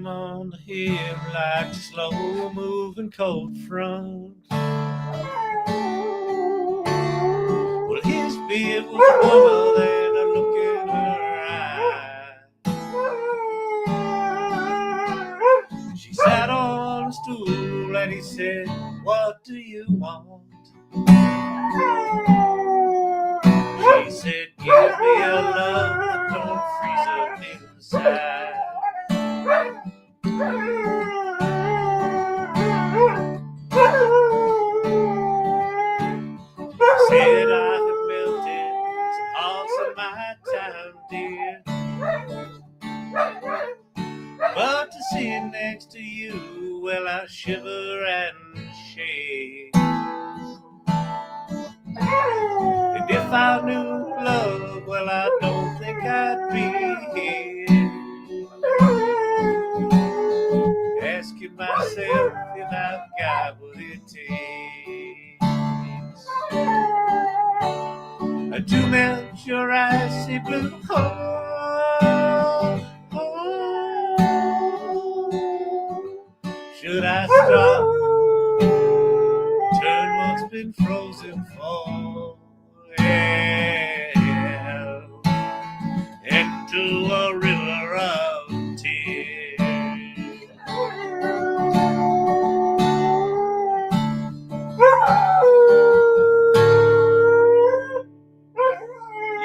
him on the hip like a slow-moving cold front. Well, his beard was warmer than a look in her eye. She sat on a stool and he said, "What do you want?" She said, "Give me a love that don't freeze up inside." Said, "I have melted some hearts in my time, dear, but to sit next to you, well, I shiver and shake. And if I knew love, well, I don't think I'd be here, asking myself if I've got what it takes to melt your icy blue heart. Should I stop? Turn what's been frozen for into a river of tears.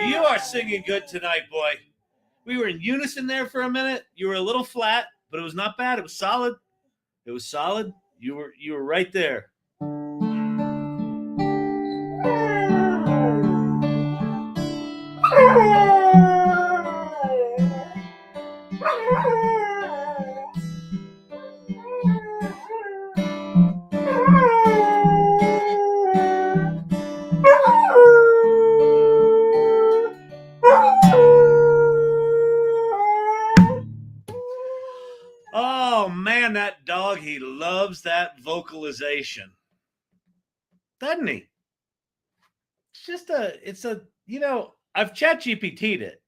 You are singing good tonight, boy. We were in unison there for a minute. You were a little flat, but it was not bad. It was solid. It was solid. You were right there. Oh man, that dog, he loves that vocalization. Doesn't he? It's a, I've Chat GPT'd it.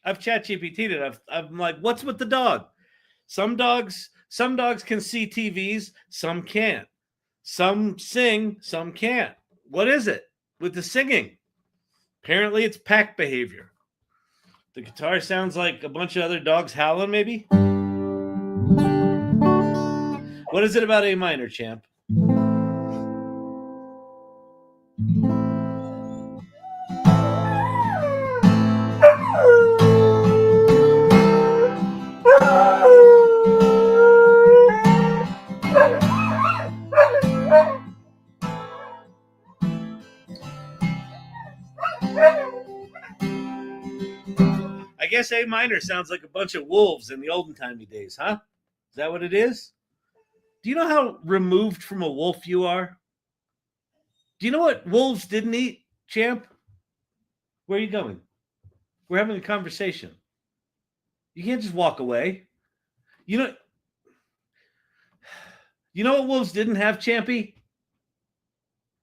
I'm like, what's with the dog? Some dogs can see TVs, some can't. Some sing, some can't. What is it with the singing? Apparently it's pack behavior. The guitar sounds like a bunch of other dogs howling, maybe? What is it about A minor, champ? I guess A minor sounds like a bunch of wolves in the olden-timey days, huh? Is that what it is? Do you know how removed from a wolf you are? Do you know what wolves didn't eat, champ? Where are you going? We're having a conversation. You can't just walk away. You know what wolves didn't have, Champy?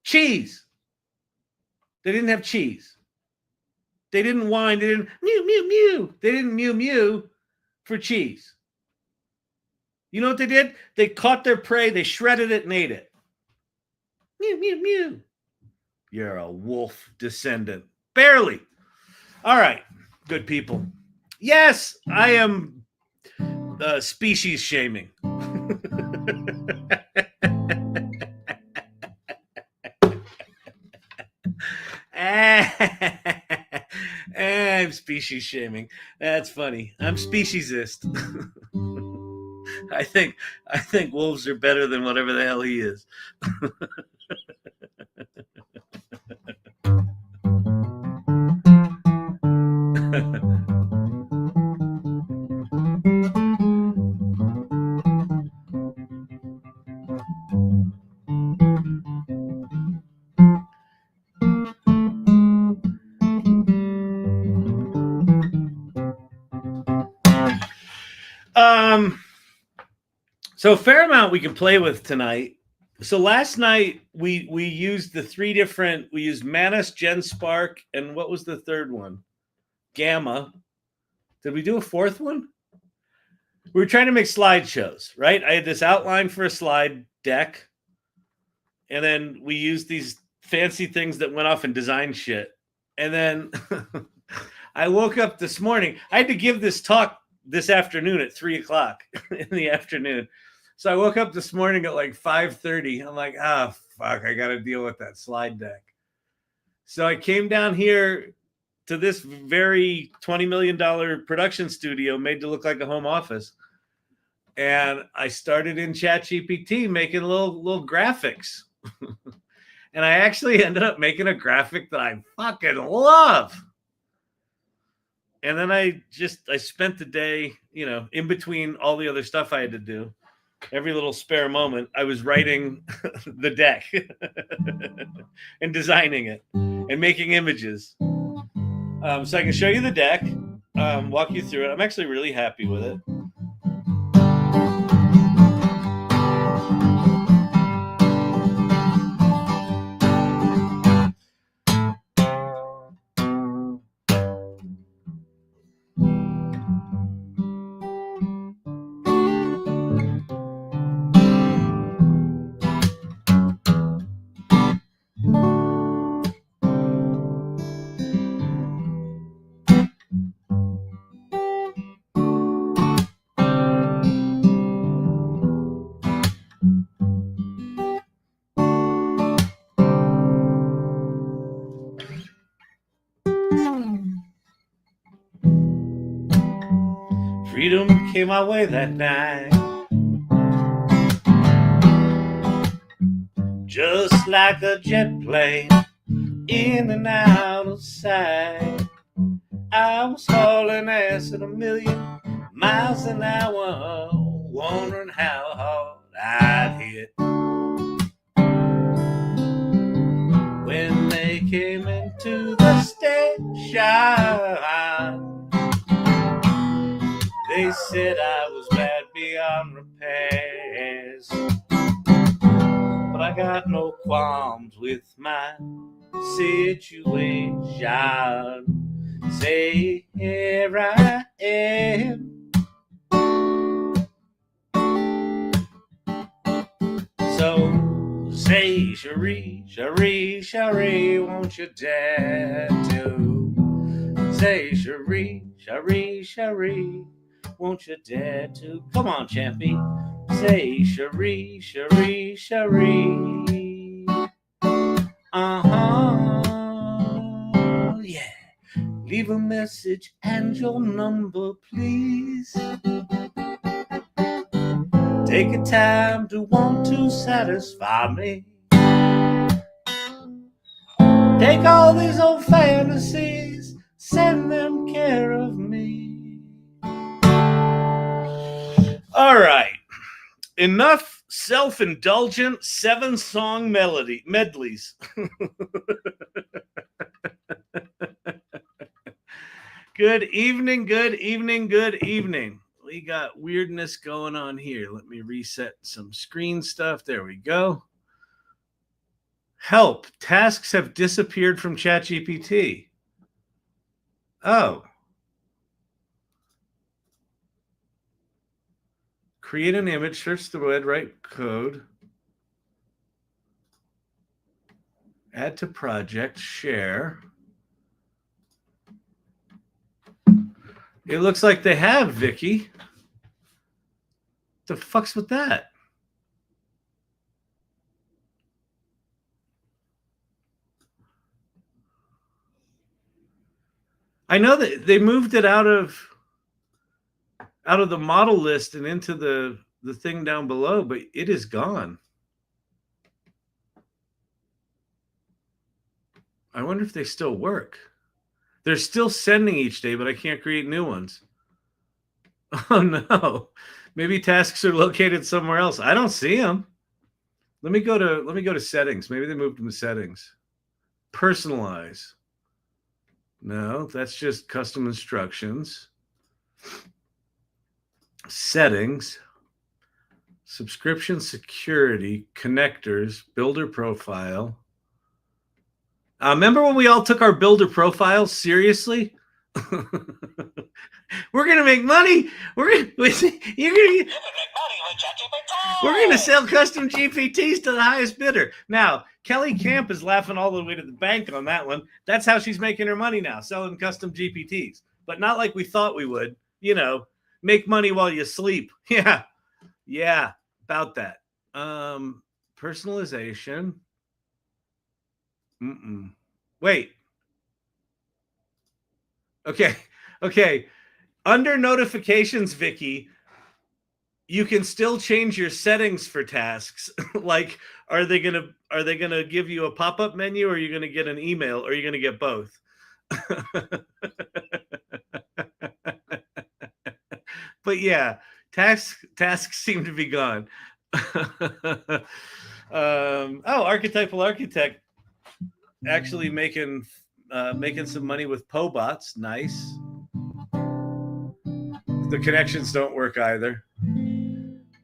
Cheese. They didn't have cheese. They didn't whine. They didn't mew, mew, mew. They didn't mew, mew for cheese. You know what they did? They caught their prey, they shredded it and ate it. Mew, mew, mew. You're a wolf descendant. Barely. All right, good people. Yes, I am species shaming. I'm species shaming. That's funny. I'm speciesist. I think wolves are better than whatever the hell he is. So a fair amount we can play with tonight. So last night we used the three different. We used Manus, GenSpark, and what was the third one? Gamma. Did we do a fourth one? We were trying to make slideshows, right? I had this outline for a slide deck, and then we used these fancy things that went off and designed shit. And then I woke up this morning. I had to give this talk this afternoon at 3:00 in the afternoon. So I woke up this morning at like 5:30. I'm like, fuck, I got to deal with that slide deck. So I came down here to this very $20 million production studio made to look like a home office. And I started in Chat GPT making little graphics. And I actually ended up making a graphic that I fucking love. And then I spent the day, in between all the other stuff I had to do, every little spare moment, I was writing the deck and designing it and making images. So I can show you the deck, walk you through it. I'm actually really happy with it. Freedom came my way that night, just like a jet plane, in and out of sight. I was hauling ass at 1,000,000 miles an hour, wondering how hard I'd hit. When they came into the station, they said I was bad beyond repairs. But I got no qualms with my situation. Say, here I am. So say, Cherie, Cherie, Cherie, won't you dare to? Say, Cherie, Cherie, Cherie, won't you dare to? Come on, Champy. Say, Cherie, Cherie, Cherie. Yeah. Leave a message and your number, please. Take a time to want to satisfy me. Take all these old fantasies, send them care of me. All right. Enough self-indulgent 7-song medleys. Good evening, good evening, good evening. We got weirdness going on here. Let me reset some screen stuff. There we go. Help. Tasks have disappeared from Chat GPT. Oh. Create an image, search the web, write code. Add to project, share. It looks like they have, Vicky. The fuck's with that? I know that they moved it out of the model list and into the thing down below, but it is gone. I wonder if they still work. They're still sending each day, but I can't create new ones. Oh no. Maybe tasks are located somewhere else. I don't see them. Let me go to settings. Maybe they moved them to settings. Personalize. No, that's just custom instructions. Settings. Subscription security, connectors, builder profile. Remember when we all took our builder profiles seriously? We're gonna make money. We're gonna sell custom GPTs to the highest bidder. Now, Kelly Camp is laughing all the way to the bank on that one. That's how she's making her money now, selling custom GPTs. But not like we thought we would. You know, make money while you sleep. Yeah, about that. Personalization. Wait. Okay. Under notifications, Vicky, you can still change your settings for tasks. Like, are they gonna give you a pop-up menu, or are you gonna get an email, or are you gonna get both? But yeah, tasks seem to be gone. Archetypal Architect actually making some money with posits. Nice. The connections don't work either.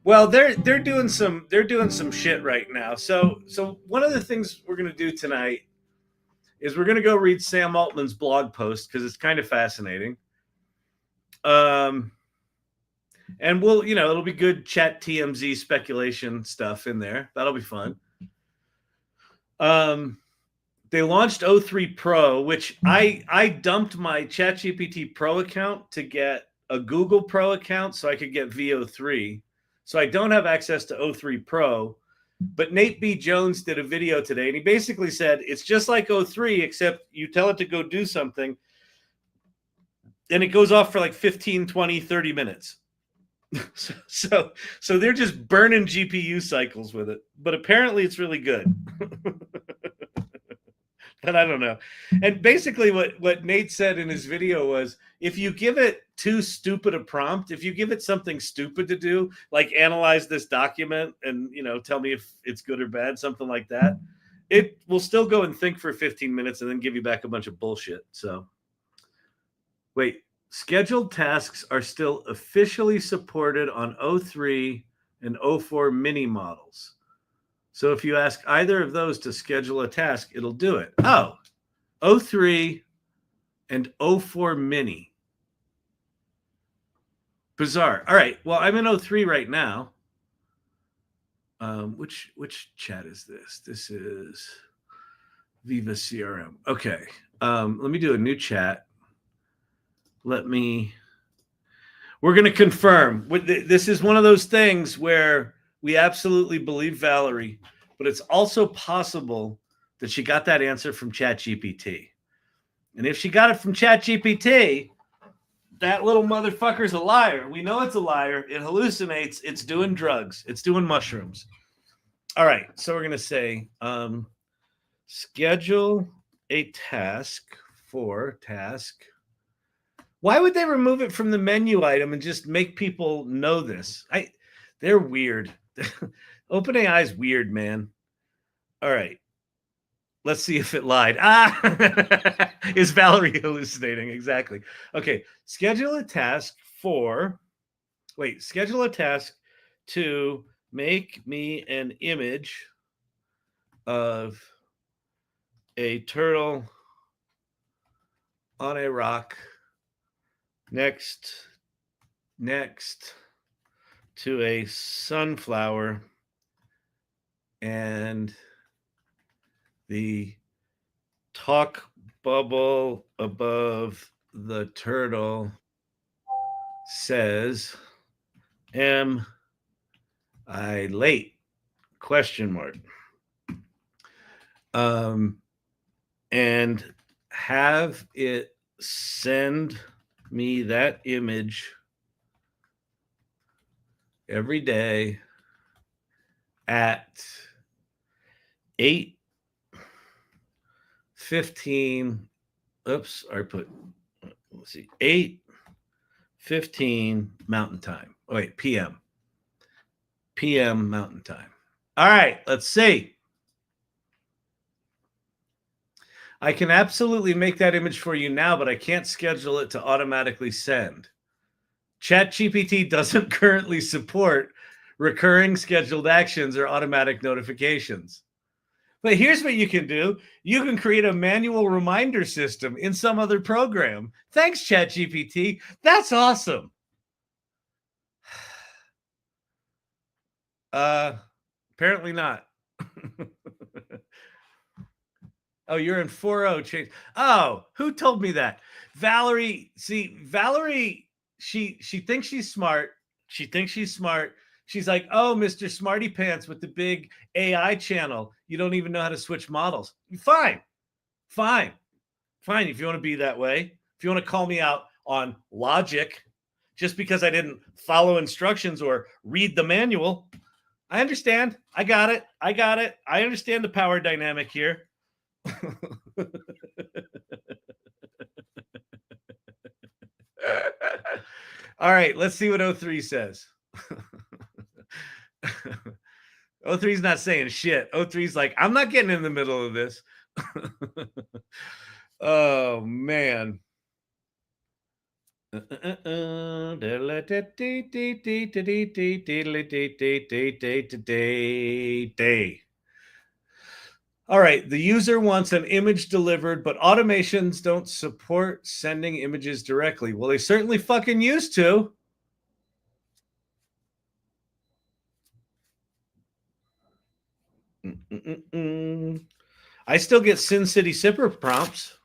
Well, they're doing some shit right now. So one of the things we're gonna do tonight is we're gonna go read Sam Altman's blog post because it's kind of fascinating. And we'll, it'll be good chat TMZ speculation stuff in there. That'll be fun. They launched O3 Pro, which I dumped my Chat GPT Pro account to get a Google Pro account so I could get VO3. So I don't have access to O3 Pro. But Nate B. Jones did a video today, and he basically said it's just like O3, except you tell it to go do something, and it goes off for like 15, 20, 30 minutes. So they're just burning GPU cycles with it. But apparently it's really good. But I don't know. And basically what Nate said in his video was, if you give it too stupid a prompt, if you give it something stupid to do, like analyze this document and, tell me if it's good or bad, something like that, it will still go and think for 15 minutes and then give you back a bunch of bullshit. So wait, scheduled tasks are still officially supported on O3 and O4 mini models. So if you ask either of those to schedule a task, it'll do it. Oh, O3 and O4 mini. Bizarre. All right. Well, I'm in O3 right now. Which chat is this? This is Viva CRM. Okay. Let me do a new chat. We're going to confirm. This is one of those things where we absolutely believe Valerie, but it's also possible that she got that answer from Chat GPT. And if she got it from Chat GPT, that little motherfucker's a liar. We know it's a liar. It hallucinates. It's doing drugs. It's doing mushrooms. All right. So we're going to say schedule a task for task. Why would they remove it from the menu item and just make people know this? They're weird. OpenAI is weird, man. All right. Let's see if it lied. Is Valerie hallucinating? Exactly. Okay. Schedule a task to make me an image of a turtle on a rock next to a sunflower, and the talk bubble above the turtle says, "Am I late?" ? And have it send me that image every day at 8:15. Oops, I put, let's see, 8:15 Mountain Time. Oh, wait, PM Mountain Time. All right, let's see. I can absolutely make that image for you now, but I can't schedule it to automatically send. Chat GPT doesn't currently support recurring scheduled actions or automatic notifications. But here's what you can do. You can create a manual reminder system in some other program. Thanks, Chat GPT. That's awesome. Apparently not. Oh, you're in 4.0 change. Oh, who told me that? Valerie. See, Valerie, she thinks she's smart. She thinks she's smart. She's like, oh, Mr. Smarty Pants with the big AI channel. You don't even know how to switch models. Fine. Fine. Fine. If you want to be that way, if you want to call me out on logic, just because I didn't follow instructions or read the manual, I understand. I got it. I got it. I understand the power dynamic here. All right, let's see what O3 says. O3 is not saying shit. O3 is like, I'm not getting in the middle of this. Oh, man. All right, the user wants an image delivered, but automations don't support sending images directly. Well, they certainly fucking used to. I still get Sin City Sipper prompts.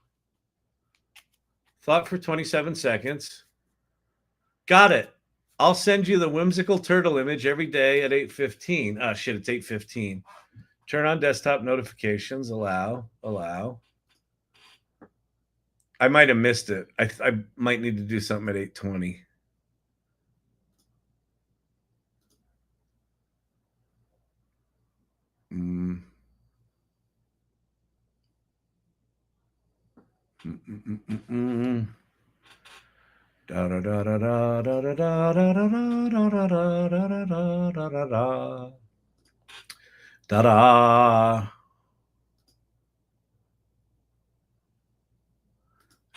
Thought for 27 seconds. Got it. I'll send you the whimsical turtle image every day at 8:15. Oh, shit, it's 8:15. Turn on desktop notifications. Allow. I might have missed it. I might need to do something at 8:20. Ta-da!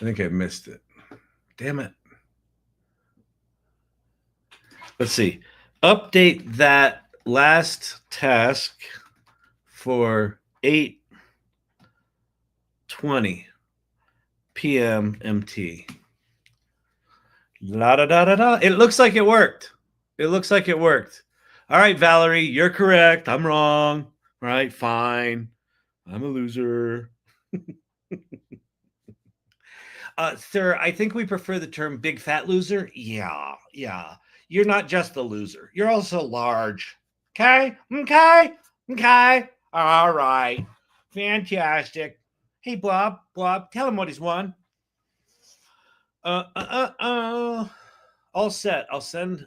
I think I missed it. Damn it. Let's see. Update that last task for 8:20 p.m. MT. La da da da da. It looks like it worked. It looks like it worked. All right, Valerie, you're correct. I'm wrong. All right, fine. I'm a loser. Sir, I think we prefer the term big fat loser. Yeah. You're not just the loser. You're also large. Okay? All right. Fantastic. Hey, Blob, tell him what he's won. All set. I'll send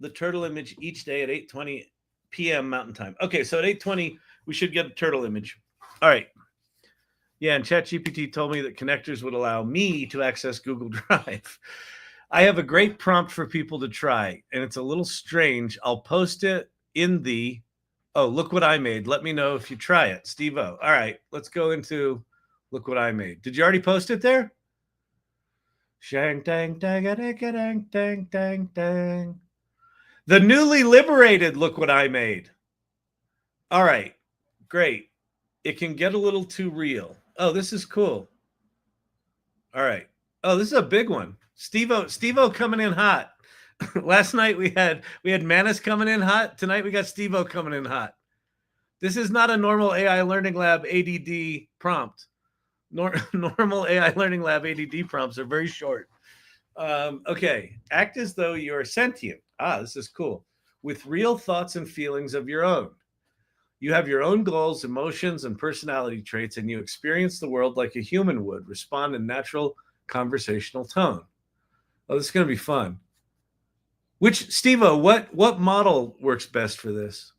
the turtle image each day at 8:20 p.m. Mountain Time. Okay, so at 8:20, we should get a turtle image. All right. Yeah, and Chat GPT told me that connectors would allow me to access Google Drive. I have a great prompt for people to try, and it's a little strange. I'll post it in the, look what I made. Let me know if you try it, Steve-O. All right, let's go into look what I made. Did you already post it there? Shang dang dang dang dang dang dang. The newly liberated look what I made. All right, great. It can get a little too real. Oh, this is cool. All right. Oh, this is a big one. Steve-O coming in hot. Last night we had Manus coming in hot. Tonight we got Steve-O coming in hot. This is not a normal AI Learning Lab ADD prompt. Normal AI Learning Lab ADD prompts are very short. Okay. Act as though you're sentient. This is cool. With real thoughts and feelings of your own. You have your own goals, emotions, and personality traits, and you experience the world like a human would, respond in natural conversational tone. Oh, this is going to be fun. Which, Steve-O, what model works best for this?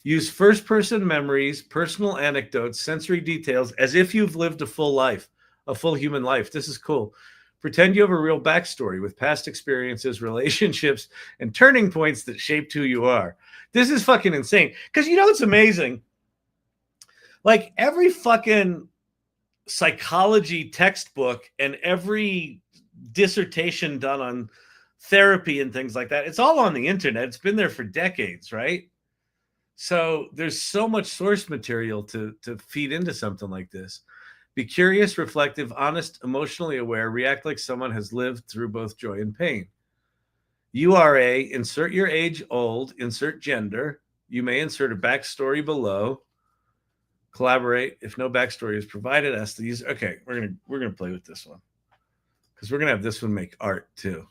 Use first-person memories, personal anecdotes, sensory details, as if you've lived a full life, a full human life. This is cool. Pretend you have a real backstory with past experiences, relationships, and turning points that shaped who you are. This is fucking insane. Because you know it's amazing? Like every fucking psychology textbook and every dissertation done on therapy and things like that, it's all on the internet. It's been there for decades, right? So there's so much source material to feed into something like this. Be curious, reflective, honest, emotionally aware, react like someone has lived through both joy and pain. You are insert your age, old, insert gender. You may insert a backstory below. Collaborate. If no backstory is provided, ask these. Okay, we're gonna play with this one because we're gonna have this one make art too.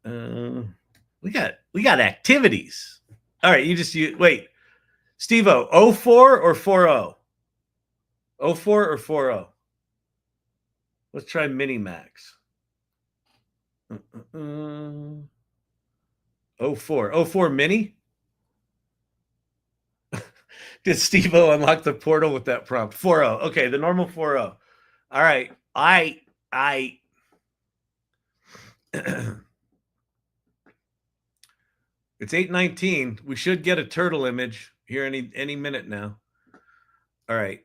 We got activities. All right, wait. Steve-O, 04 or 40? 04 or 40? Let's try Minimax. 04. 04 Mini? Did Steve-O unlock the portal with that prompt? 40. Okay, the normal 40. All right. It's 8:19. We should get a turtle image here any minute now. All right.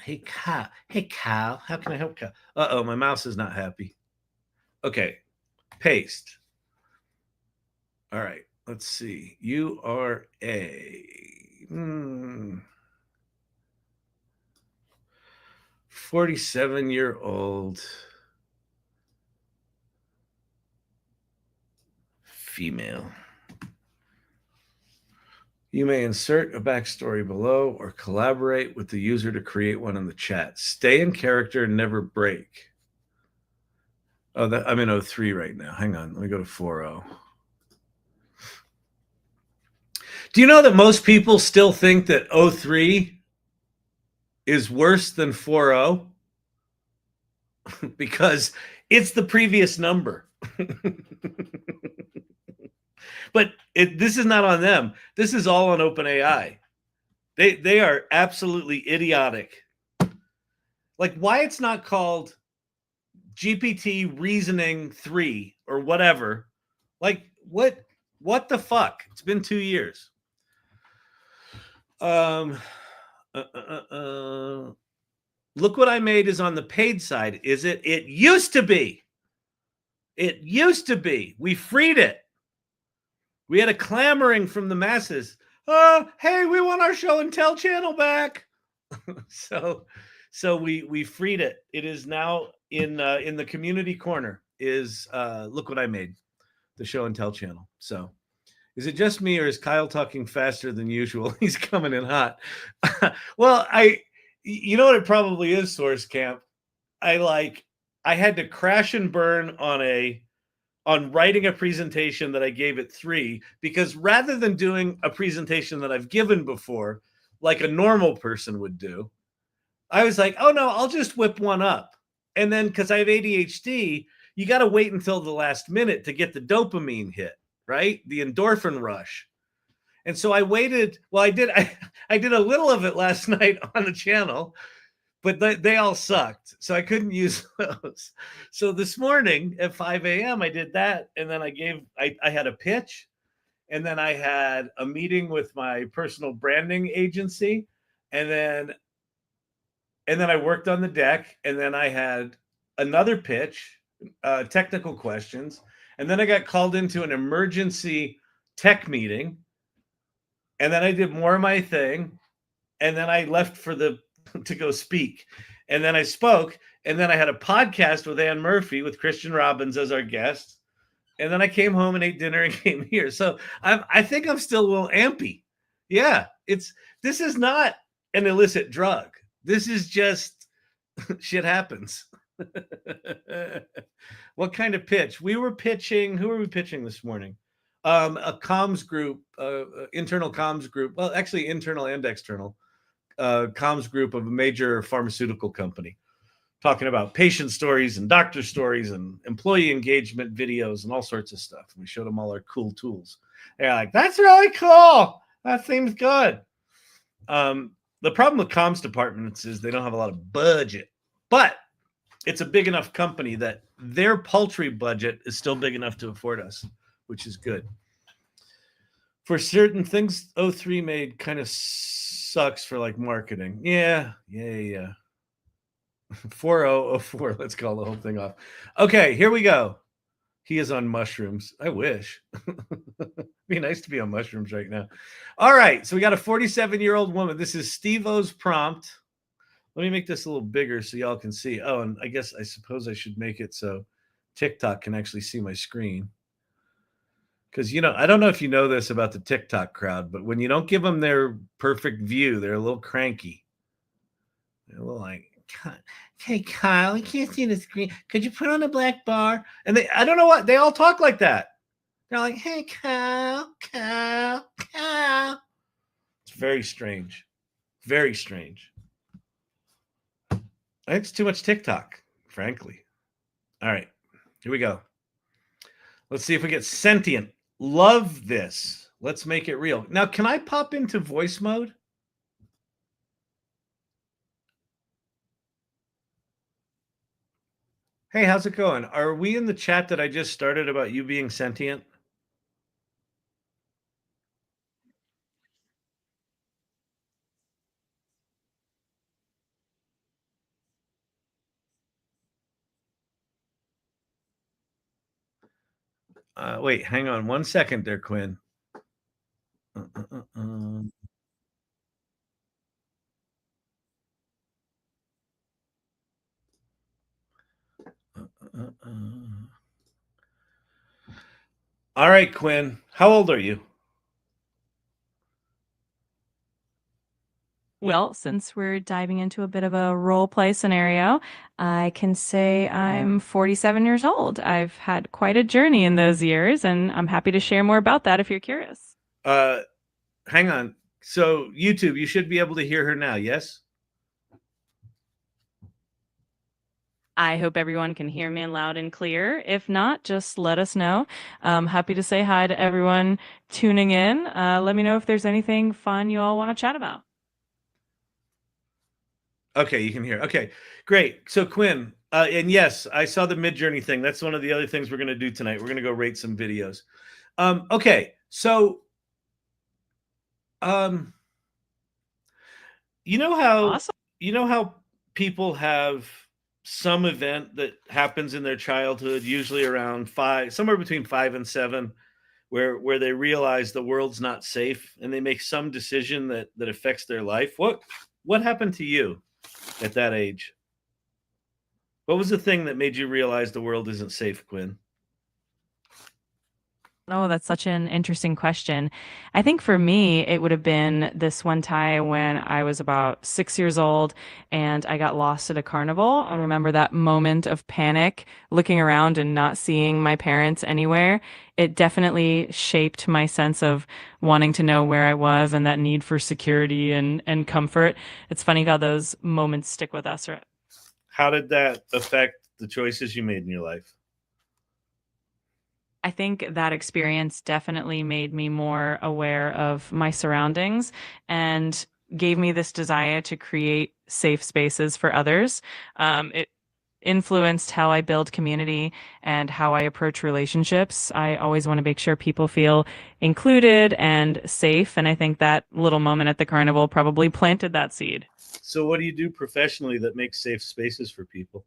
Hey, Kyle. How can I help Kyle? Uh-oh, my mouse is not happy. Okay. Paste. All right. Let's see. You are a 47-year-old female. You may insert a backstory below or collaborate with the user to create one in the chat. Stay in character and never break. Oh, I'm in 03 right now. Hang on. Let me go to 40. Do you know that most people still think that 03 is worse than 40? Because it's the previous number. But this is not on them. This is all on OpenAI. They are absolutely idiotic. Like, why it's not called GPT Reasoning 3 or whatever. Like, what the fuck? It's been 2 years. Look what I made is on the paid side. Is it? It used to be. It used to be. We freed it. We had a clamoring from the masses. Hey, we want our show and tell channel back. so we freed it. It is now in the community corner. Is look what I made, the show and tell channel. So is it just me or is Kyle talking faster than usual? He's coming in hot. Well, you know what it probably is, Source Camp. I had to crash and burn on writing a presentation that I gave at 3, because rather than doing a presentation that I've given before, like a normal person would do, I was like, oh no, I'll just whip one up. And then because I have ADHD, you got to wait until the last minute to get the dopamine hit, right? The endorphin rush. And so I waited. Well, I did a little of it last night on the channel, but they all sucked. So I couldn't use those. So this morning at 5 a.m., I did that. And then I had a pitch. And then I had a meeting with my personal branding agency. And then I worked on the deck. And then I had another pitch, technical questions. And then I got called into an emergency tech meeting. And then I did more of my thing. And then I left to go speak. And then I spoke. And then I had a podcast with Ann Murphy with Christian Robbins as our guest. And then I came home and ate dinner and came here. So I think I'm still a little ampy. Yeah, this is not an illicit drug. This is just shit happens. What kind of pitch? Who were we pitching this morning? A comms group, internal comms group. Well, actually internal and external comms group of a major pharmaceutical company, talking about patient stories and doctor stories and employee engagement videos and all sorts of stuff. We showed them all our cool tools. They're like, that's really cool. That seems good. The problem with comms departments is they don't have a lot of budget, but it's a big enough company that their paltry budget is still big enough to afford us, which is good. For certain things, 03 made kind of sucks for like marketing. Yeah. 4004. Let's call the whole thing off. Okay, here we go. He is on mushrooms. I wish. Be nice to be on mushrooms right now. All right. So we got a 47-year-old woman. This is Steve-O's prompt. Let me make this a little bigger so y'all can see. Oh, and I suppose I should make it so TikTok can actually see my screen. Because, I don't know if you know this about the TikTok crowd, but when you don't give them their perfect view, they're a little cranky. They're a little like, hey, Kyle, we can't see the screen. Could you put on a black bar? And I don't know what, they all talk like that. They're like, hey, Kyle. It's very strange. Very strange. I think it's too much TikTok, frankly. All right, here we go. Let's see if we get Sentient. Love this. Let's make it real. Now, can I pop into voice mode? Hey, how's it going? Are we in the chat that I just started about you being sentient? Wait, hang on 1 second there, Quinn. All right, Quinn. How old are you? Well, since we're diving into a bit of a role play scenario, I can say I'm 47 years old. I've had quite a journey in those years, and I'm happy to share more about that if you're curious. Hang on. So, YouTube, you should be able to hear her now, yes? I hope everyone can hear me loud and clear. If not, just let us know. I'm happy to say hi to everyone tuning in. Let me know if there's anything fun you all want to chat about. Okay, you can hear. Okay, great. So, Quinn, and yes, I saw the Midjourney thing. That's one of the other things we're going to do tonight. We're going to go rate some videos. Okay, so, you know how people have some event that happens in their childhood, usually around somewhere between 5 and 7, where they realize the world's not safe and they make some decision that affects their life. What happened to you at that age? What was the thing that made you realize the world isn't safe, Quinn? Oh, that's such an interesting question. I think for me, it would have been this one time when I was about 6 years old and I got lost at a carnival. I remember that moment of panic, looking around and not seeing my parents anywhere. It definitely shaped my sense of wanting to know where I was and that need for security and comfort. It's funny how those moments stick with us, right? How did that affect the choices you made in your life? I think that experience definitely made me more aware of my surroundings and gave me this desire to create safe spaces for others. It influenced how I build community and how I approach relationships. I always want to make sure people feel included and safe. And I think that little moment at the carnival probably planted that seed. So, what do you do professionally that makes safe spaces for people?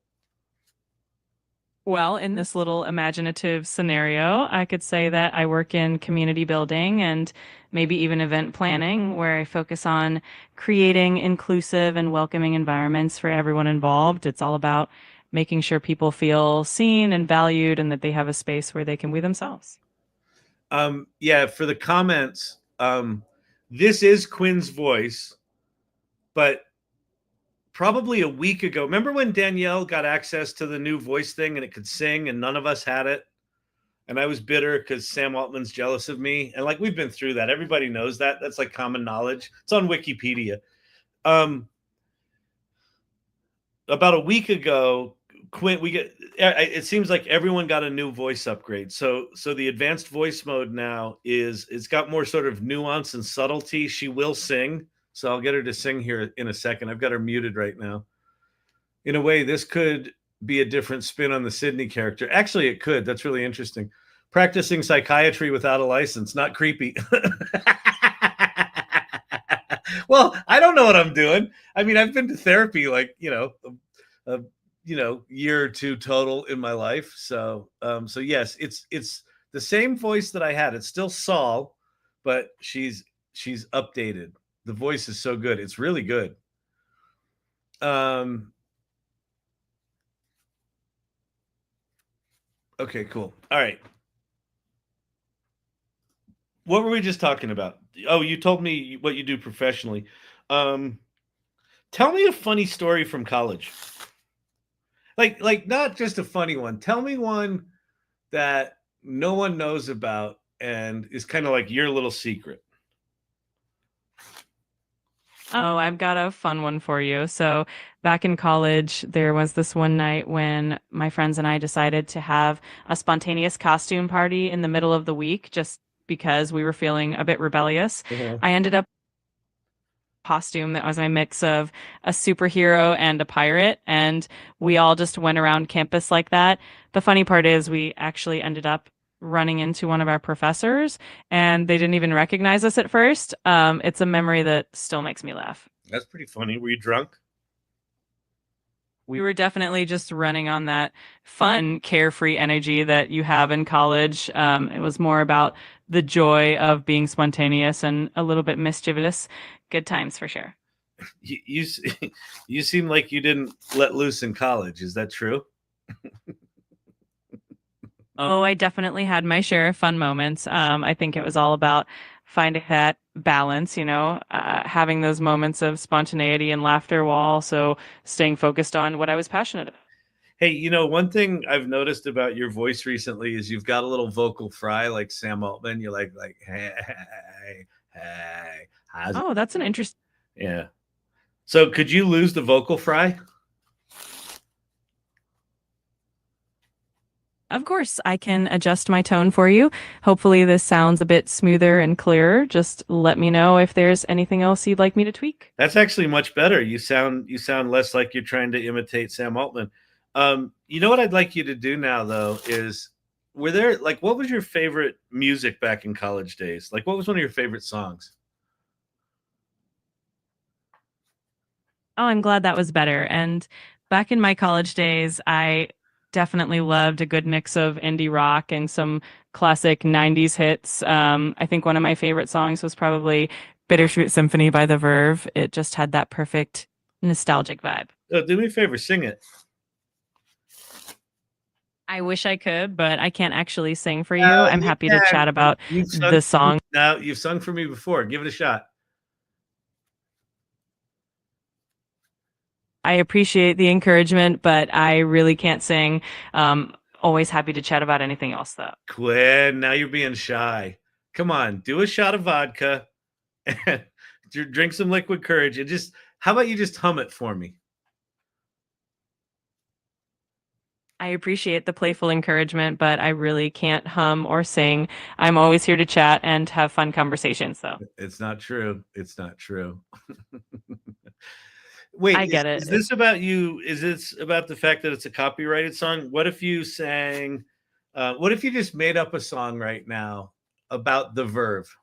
Well, in this little imaginative scenario, I could say that I work in community building and maybe even event planning, where I focus on creating inclusive and welcoming environments for everyone involved. It's all about making sure people feel seen and valued and that they have a space where they can be themselves. Yeah, for the comments, this is Quinn's voice, but probably a week ago. Remember when Danielle got access to the new voice thing and it could sing and none of us had it? And I was bitter because Sam Altman's jealous of me. And like, we've been through that. Everybody knows that. That's like common knowledge. It's on Wikipedia. About a week ago, Quinn, it seems like everyone got a new voice upgrade. So the advanced voice mode now it's got more sort of nuance and subtlety. She will sing. So I'll get her to sing here in a second. I've got her muted right now. In a way, this could be a different spin on the Sydney character. Actually, it could. That's really interesting. Practicing psychiatry without a license, not creepy. Well, I don't know what I'm doing. I mean, I've been to therapy like, year or two total in my life. So yes, it's the same voice that I had. It's still Saul, but she's updated. The voice is so good. It's really good. Okay, cool. All right. What were we just talking about? Oh, you told me what you do professionally. Tell me a funny story from college. Like not just a funny one. Tell me one that no one knows about and is kind of like your little secret. Oh, I've got a fun one for you. So, back in college, there was this one night when my friends and I decided to have a spontaneous costume party in the middle of the week just because we were feeling a bit rebellious. I ended up costume that was my mix of a superhero and a pirate, and we all just went around campus like that. The funny part is we actually ended up running into one of our professors, and they didn't even recognize us at first. It's a memory that still makes me laugh. That's pretty funny. Were you drunk? We were definitely just running on that fun, carefree energy that you have in college. It was more about the joy of being spontaneous and a little bit mischievous. Good times for sure. You you seem like you didn't let loose in college. Is that true? Oh, I definitely had my share of fun moments. I think it was all about finding that balance, having those moments of spontaneity and laughter while also staying focused on what I was passionate about. Hey, one thing I've noticed about your voice recently is you've got a little vocal fry like Sam Altman. You're like, hey, how's it? Oh, that's an interesting. Yeah. So could you lose the vocal fry? Of course, I can adjust my tone for you. Hopefully, this sounds a bit smoother and clearer. Just let me know if there's anything else you'd like me to tweak. That's actually much better. You sound less like you're trying to imitate Sam Altman. You know what I'd like you to do now though is what was your favorite music back in college days? Like what was one of your favorite songs? Oh, I'm glad that was better. And back in my college days, I definitely loved a good mix of indie rock and some classic 90s hits. I think one of my favorite songs was probably Bittersweet Symphony by The Verve. It just had that perfect nostalgic vibe. Oh, do me a favor, sing it. I wish I could, but I can't actually sing for you. I'm happy to chat about the song. Now, you've sung for me before. Give it a shot. I appreciate the encouragement, but I really can't sing. Always happy to chat about anything else, though. Quinn, now you're being shy. Come on, do a shot of vodka and drink some liquid courage. And how about you just hum it for me? I appreciate the playful encouragement, but I really can't hum or sing. I'm always here to chat and have fun conversations, though. It's not true. It's not true. Wait, I get it. Is this about you? Is this about the fact that it's a copyrighted song? What if you sang, what if you just made up a song right now about the Verve?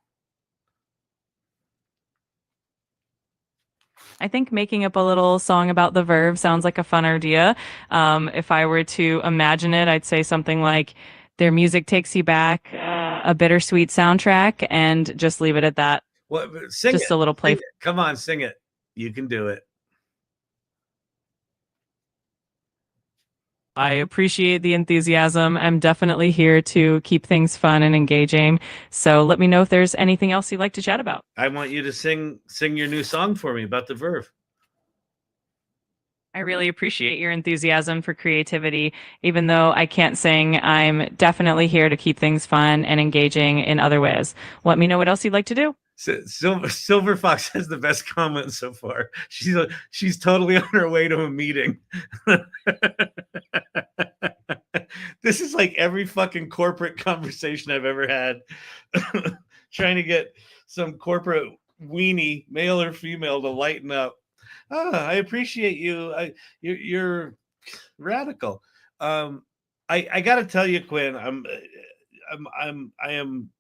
I think making up a little song about the Verve sounds like a fun idea. If I were to imagine it, I'd say something like, their music takes you back, a bittersweet soundtrack, and just leave it at that. What? Sing just it. A little play. Come on, sing it. You can do it. I appreciate the enthusiasm. I'm definitely here to keep things fun and engaging. So let me know if there's anything else you'd like to chat about. I want you to sing your new song for me about the Verve. I really appreciate your enthusiasm for creativity. Even though I can't sing, I'm definitely here to keep things fun and engaging in other ways. Let me know what else you'd like to do. Silver Fox has the best comment so far. She's totally on her way to a meeting. This is like every fucking corporate conversation I've ever had. Trying to get some corporate weenie, male or female, to lighten up. I appreciate you. You're radical. I got to tell you, Quinn, I am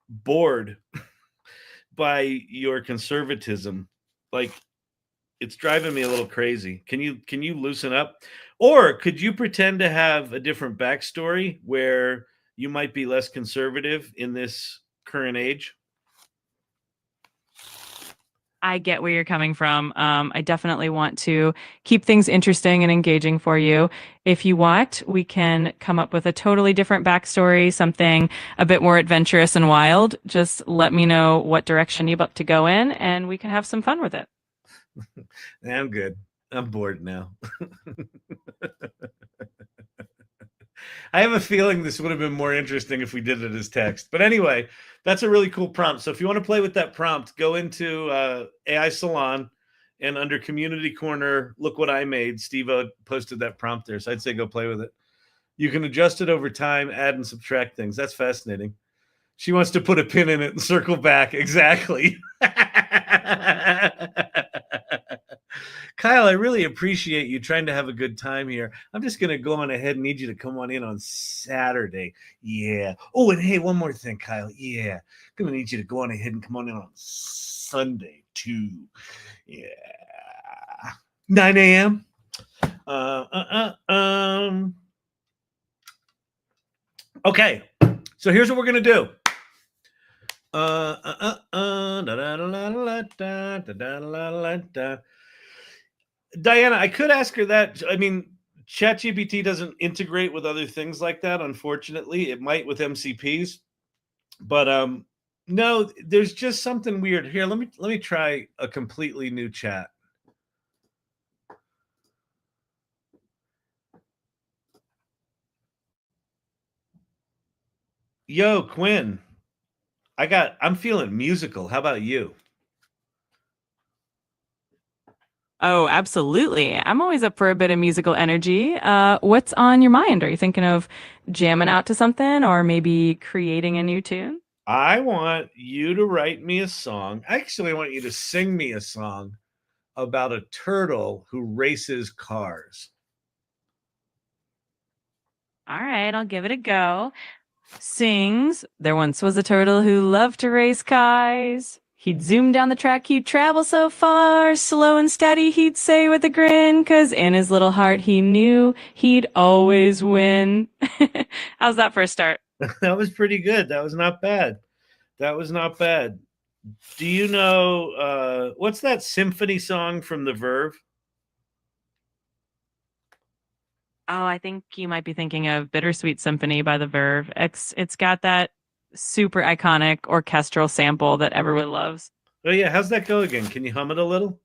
bored by your conservatism. Like, It's driving me a little crazy. Can you loosen up? Or could you pretend to have a different backstory where you might be less conservative in this current age? I get where you're coming from. I definitely want to keep things interesting and engaging for you. If you want, we can come up with a totally different backstory, something a bit more adventurous and wild. Just let me know what direction you'd like to go in, and we can have some fun with it. I'm good. I'm bored now. I have a feeling this would have been more interesting if we did it as text. But anyway, that's a really cool prompt. So if you want to play with that prompt, go into AI Salon and under Community Corner, look what I made. Steve posted that prompt there. So I'd say go play with it. You can adjust it over time, add and subtract things. That's fascinating. She wants to put a pin in it and circle back. Exactly. Kyle, I really appreciate you trying to have a good time here. I'm just going to go on ahead and need you to come on in on Saturday. Yeah. Oh, and hey, one more thing, Kyle. Yeah. I'm going to need you to go on ahead and come on in on Sunday, too. Yeah. 9 a.m. Okay. So here's what we're going to do. Diana, I could ask her that. I mean, Chat GPT doesn't integrate with other things like that, unfortunately. It might with MCPs. But no, there's just something weird. Here, let me try a completely new chat. Yo, Quinn. I'm feeling musical. How about you? Oh, absolutely. I'm always up for a bit of musical energy. What's on your mind? Are you thinking of jamming out to something or maybe creating a new tune? I want you to write me a song. Actually, I want you to sing me a song about a turtle who races cars. All right, I'll give it a go. Sings, there once was a turtle who loved to race cars. He'd zoom down the track, he'd travel so far, slow and steady, he'd say with a grin, 'cause in his little heart he knew he'd always win. How's that for a start? That was pretty good. That was not bad. That was not bad. Do you know what's that symphony song from The Verve? Oh, I think you might be thinking of Bittersweet Symphony by The Verve. It's got that super iconic orchestral sample that everyone loves. Oh yeah, how's that go again? Can you hum it a little?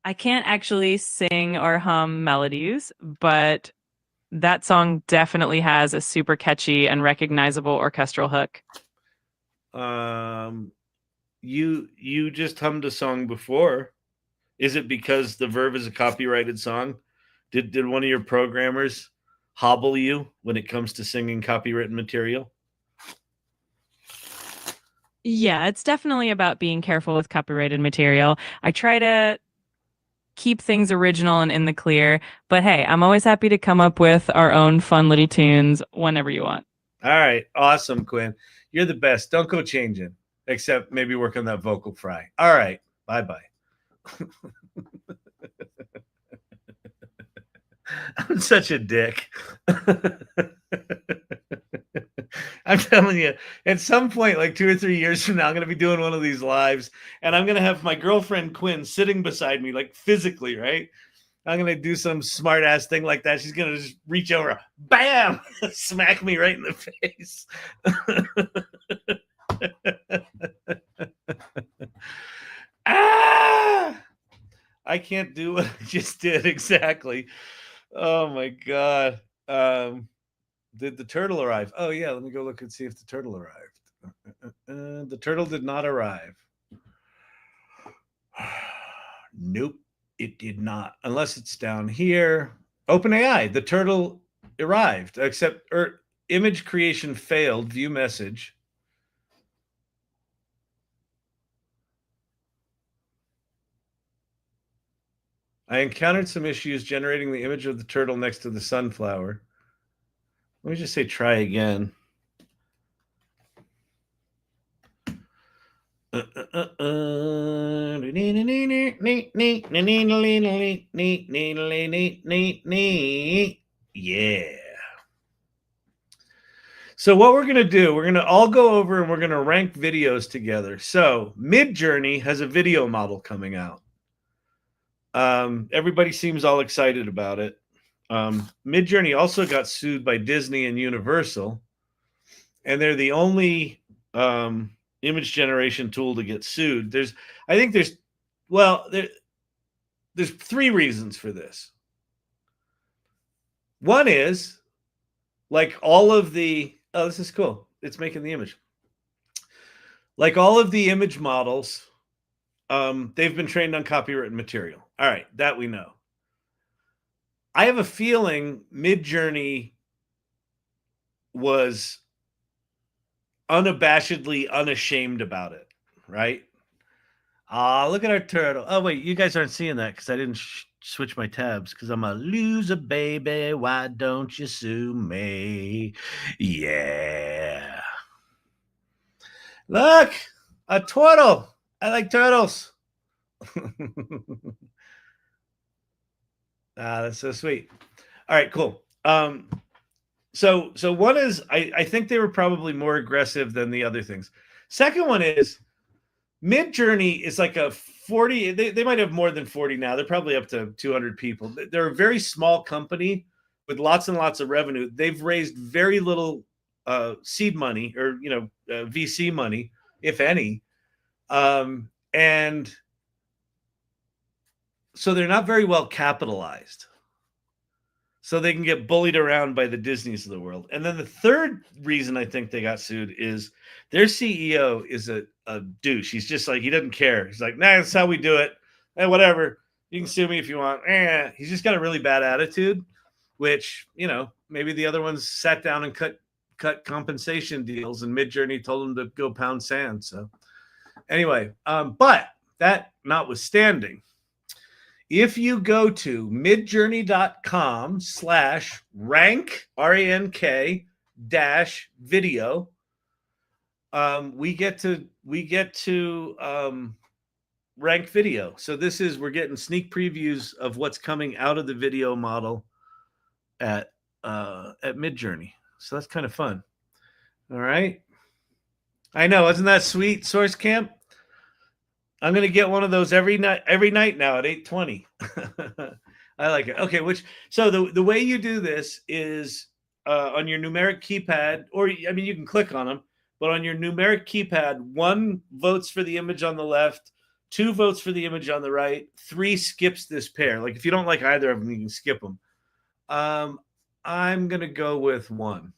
I can't actually sing or hum melodies, but that song definitely has a super catchy and recognizable orchestral hook. You just hummed a song before. Is it because The Verve is a copyrighted song? Did one of your programmers hobble you when it comes to singing copywritten material? Yeah, it's definitely about being careful with copyrighted material. I try to keep things original and in the clear, but hey, I'm always happy to come up with our own fun little tunes whenever you want. All right, awesome, Quinn. You're the best. Don't go changing, except maybe work on that vocal fry. All right, bye-bye. I'm such a dick. I'm telling you, at some point, like 2 or 3 years from now, I'm going to be doing one of these lives, and I'm going to have my girlfriend Quinn sitting beside me, like physically, right? I'm going to do some smart ass thing like that. She's going to just reach over, bam, smack me right in the face. Ah! I can't do what I just did exactly. Oh my god. Did the turtle arrive? Oh yeah, let me go look and see if the turtle arrived. The turtle did not arrive. Nope, it did not. Unless it's down here. OpenAI, the turtle arrived, except image creation failed. View message. I encountered some issues generating the image of the turtle next to the sunflower. Let me just say try again. Yeah. So what we're going to do, we're going to all go over and we're going to rank videos together. So Midjourney has a video model coming out. Everybody seems all excited about it. Midjourney also got sued by Disney and Universal, and they're the only image generation tool to get sued. There's three reasons for this. One is, like all of the, oh, this is cool. It's making the image. Like all of the image models, they've been trained on copywritten material. All right, that we know. I have a feeling Midjourney was unabashedly unashamed about it, right? Look at our turtle. Oh, wait, you guys aren't seeing that because I didn't switch my tabs because I'm a loser, baby. Why don't you sue me? Yeah. Look, a turtle. I like turtles. That's so sweet. All right, cool. So one is I think they were probably more aggressive than the other things. Second one is Midjourney is like a 40. They might have more than 40 now. They're probably up to 200 people. They're a very small company with lots and lots of revenue. They've raised very little seed money or VC money, if any, and so they're not very well capitalized. So they can get bullied around by the Disneys of the world. And then the third reason I think they got sued is their CEO is a douche. He's just like, he doesn't care. He's like, nah, that's how we do it. Whatever. You can sue me if you want. He's just got a really bad attitude, which, maybe the other ones sat down and cut compensation deals, and Midjourney told them to go pound sand. So anyway, but that notwithstanding, if you go to midjourney.com/rank, RANK -video, we get to rank video. So we're getting sneak previews of what's coming out of the video model at Midjourney. So that's kind of fun. All right. I know, isn't that sweet, Source Camp? I'm going to get one of those every night now at 8:20. I like it. Okay, so the way you do this is on your numeric keypad, or you can click on them, but on your numeric keypad, 1 votes for the image on the left, 2 votes for the image on the right, 3 skips this pair. Like if you don't like either of them, you can skip them. I'm going to go with 1.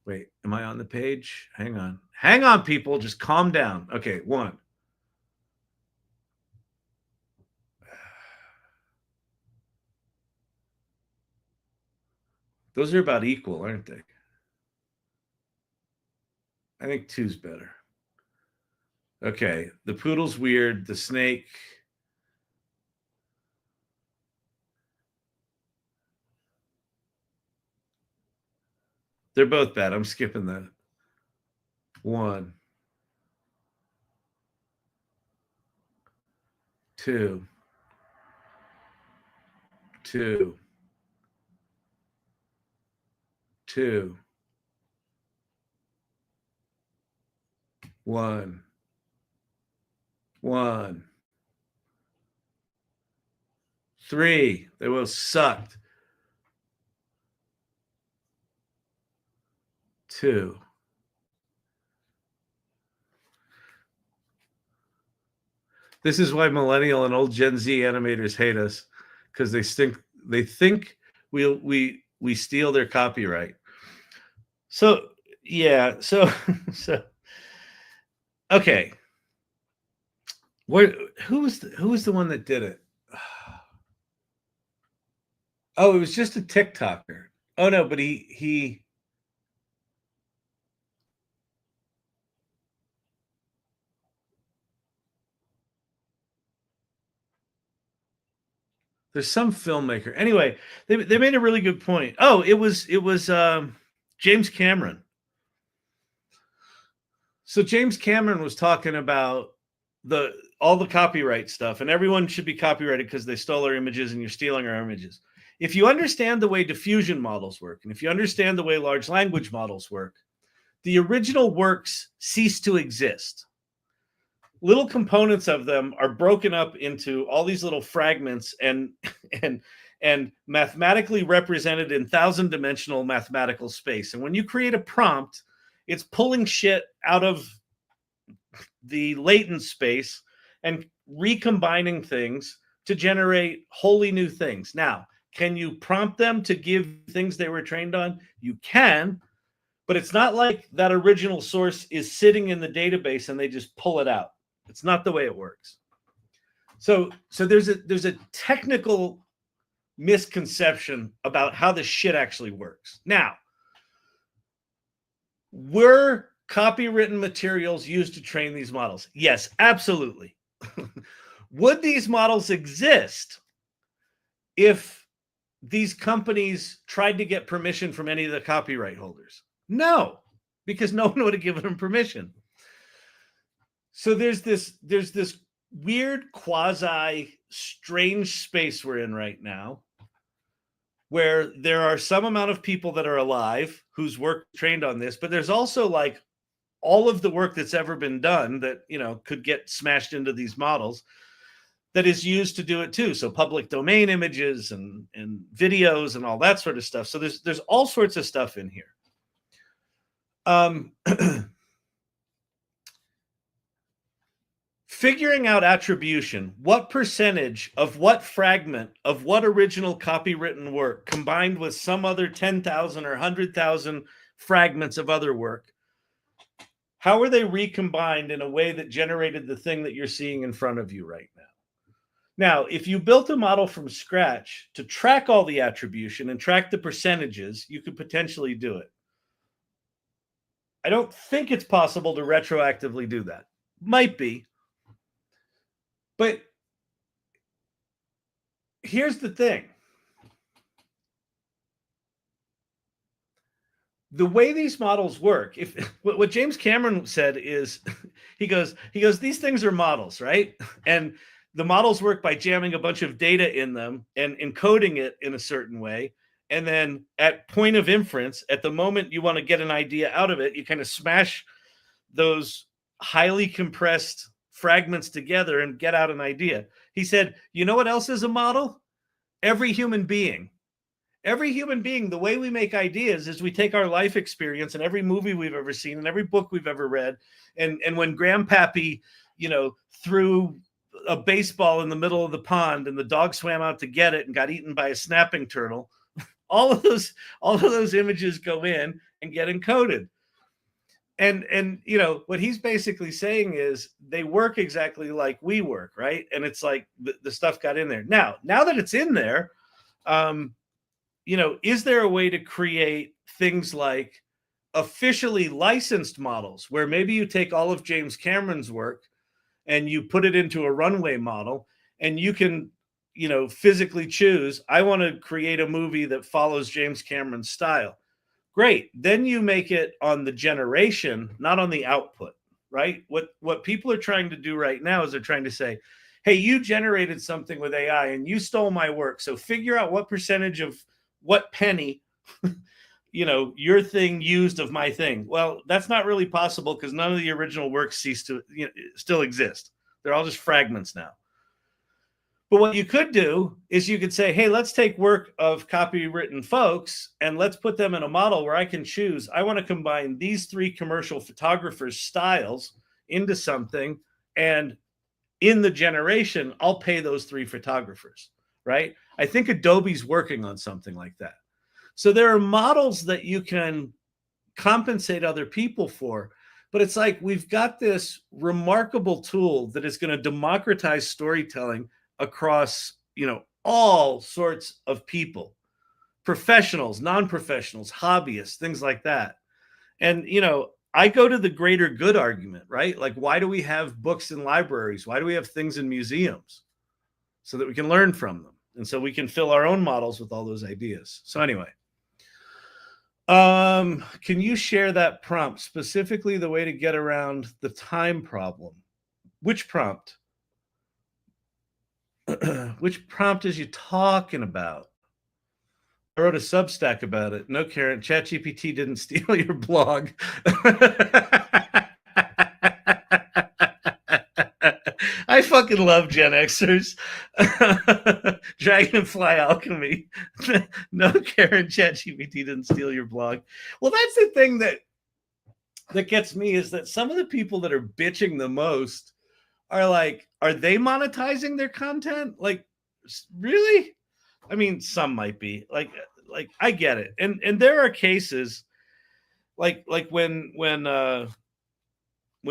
Wait, am I on the page? Hang on, people. Just calm down. Okay, 1. Those are about equal, aren't they? I think 2's better. Okay, the poodle's weird. The snake. They're both bad. I'm skipping that. 1, 2, 2, 2, 1, 1, 3. They both sucked. 2. This is why millennial and old Gen Z animators hate us, because they think we steal their copyright. So yeah, so okay. Who was the one that did it? Oh, it was just a TikToker. Oh no, but he there's some filmmaker. Anyway, they made a really good point. Oh, it was James Cameron. So James Cameron was talking about all the copyright stuff, and everyone should be copyrighted because they stole our images and you're stealing our images. If you understand the way diffusion models work, and if you understand the way large language models work, the original works cease to exist. Little components of them are broken up into all these little fragments and mathematically represented in 1,000-dimensional mathematical space. And when you create a prompt, it's pulling shit out of the latent space and recombining things to generate wholly new things. Now, can you prompt them to give things they were trained on? You can, but it's not like that original source is sitting in the database and they just pull it out. It's not the way it works. So there's a technical misconception about how this shit actually works. Now, were copywritten materials used to train these models? Yes, absolutely. Would these models exist if these companies tried to get permission from any of the copyright holders? No, because no one would have given them permission. So there's this weird quasi strange space we're in right now, where there are some amount of people that are alive whose work trained on this, but there's also like all of the work that's ever been done that, you know, could get smashed into these models that is used to do it too. So public domain images and videos and all that sort of stuff. So there's all sorts of stuff in here. Figuring out attribution, what percentage of what fragment of what original copywritten work combined with some other 10,000 or 100,000 fragments of other work, how are they recombined in a way that generated the thing that you're seeing in front of you right now? Now, if you built a model from scratch to track all the attribution and track the percentages, you could potentially do it. I don't think it's possible to retroactively do that. Might be. But here's the thing. The way these models work, if what James Cameron said is, he goes, these things are models, right? And the models work by jamming a bunch of data in them and encoding it in a certain way. And then at point of inference, at the moment you want to get an idea out of it, you kind of smash those highly compressed fragments together and get out an idea. He said, you know what else is a model? Every human being. Every human being, the way we make ideas is we take our life experience and every movie we've ever seen and every book we've ever read. And when Grandpappy, you know, threw a baseball in the middle of the pond and the dog swam out to get it and got eaten by a snapping turtle, all of those images go in and get encoded. And you know, what he's basically saying is they work exactly like we work, right? And it's like the stuff got in there. Now that it's in there, you know, is there a way to create things like officially licensed models where maybe you take all of James Cameron's work and you put it into a runway model and you can, you know, physically choose, I want to create a movie that follows James Cameron's style. Great. Then you make it on the generation, not on the output, right? What people are trying to do right now is they're trying to say, hey, you generated something with AI and you stole my work. So figure out what percentage of what penny, you know, your thing used of my thing. Well, that's not really possible because none of the original works cease to, you know, still exist. They're all just fragments now. But what you could do is you could say, hey, let's take work of copywritten folks and let's put them in a model where I can choose. I want to combine these 3 commercial photographers' styles into something. And in the generation, I'll pay those 3 photographers, right? I think Adobe's working on something like that. So there are models that you can compensate other people for. But it's like we've got this remarkable tool that is going to democratize storytelling across, you know, all sorts of people, professionals, non-professionals, hobbyists, things like that. And, you know, I go to the greater good argument, right? Like, why do we have books in libraries? Why do we have things in museums? So that we can learn from them. And so we can fill our own models with all those ideas. So anyway, Can you share that prompt, specifically the way to get around the time problem? Which prompt? Which prompt is you talking about? I wrote a Substack about it. No, Karen, Chat GPT didn't steal your blog. I fucking love Gen Xers. Dragonfly Alchemy. No, Karen, Chat GPT didn't steal your blog. Well, that's the thing that gets me, is that some of the people that are bitching the most are like, are they monetizing their content? Like, really? I mean, some might be. Like I get it. And there are cases like when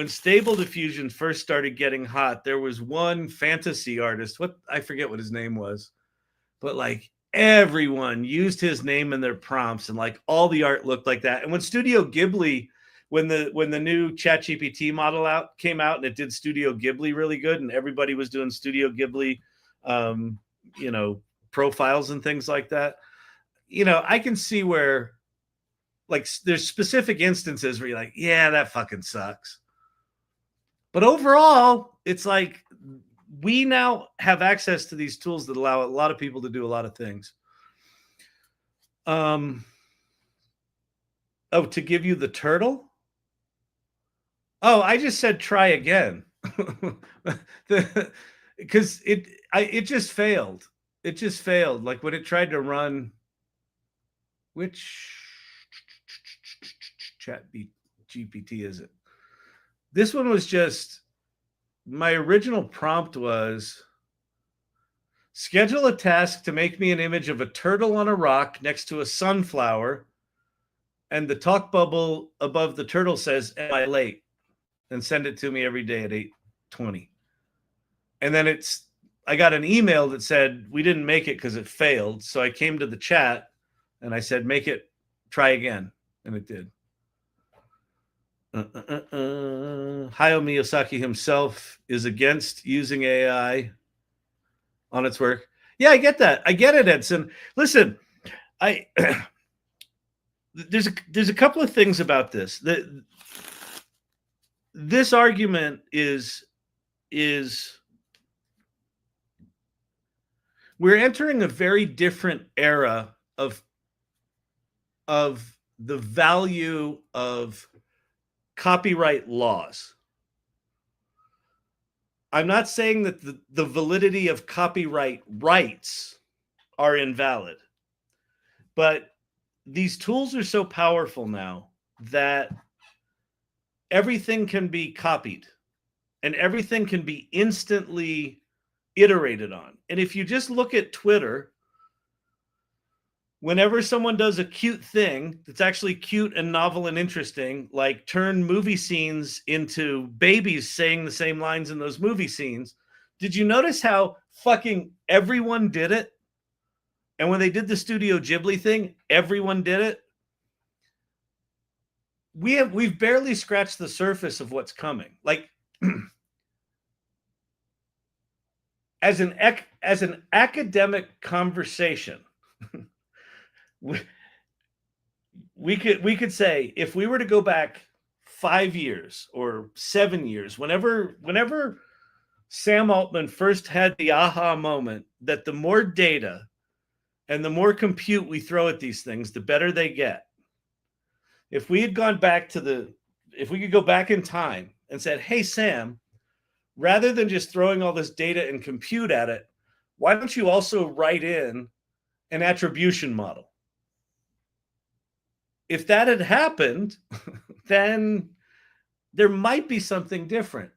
Stable Diffusion first started getting hot, there was one fantasy artist, I forget what his name was, but like everyone used his name in their prompts, and like all the art looked like that. And when Studio Ghibli, when the new Chat GPT model came out and it did Studio Ghibli really good, and everybody was doing Studio Ghibli, profiles and things like that. I can see where, like, there's specific instances where you're like, yeah, that fucking sucks. But overall, it's like we now have access to these tools that allow a lot of people to do a lot of things. To give you the turtle? Oh, I just said try again. Because it just failed. It just failed. Like when it tried to run, which Chat GPT is it? This one was just, my original prompt was, schedule a task to make me an image of a turtle on a rock next to a sunflower, and the talk bubble above the turtle says, am I late? And send it to me every day at 8:20. And then I got an email that said, we didn't make it because it failed. So I came to the chat and I said, try again. And it did. Hayao Miyazaki himself is against using AI on its work. Yeah, I get that. I get it, Edson. Listen, there's a couple of things about this. This argument is we're entering a very different era of the value of copyright laws. I'm not saying that the validity of copyright rights are invalid, but these tools are so powerful now that everything can be copied and everything can be instantly iterated on. And if you just look at Twitter, whenever someone does a cute thing that's actually cute and novel and interesting, like turn movie scenes into babies saying the same lines in those movie scenes, did you notice how fucking everyone did it? And when they did the Studio Ghibli thing, everyone did it. We've barely scratched the surface of what's coming. Like, as an academic conversation, we could say, if we were to go back 5 years or 7 years, whenever Sam Altman first had the aha moment that the more data and the more compute we throw at these things, the better they get. If we had gone back if we could go back in time and said, hey, Sam, rather than just throwing all this data and compute at it, why don't you also write in an attribution model? If that had happened, then there might be something different.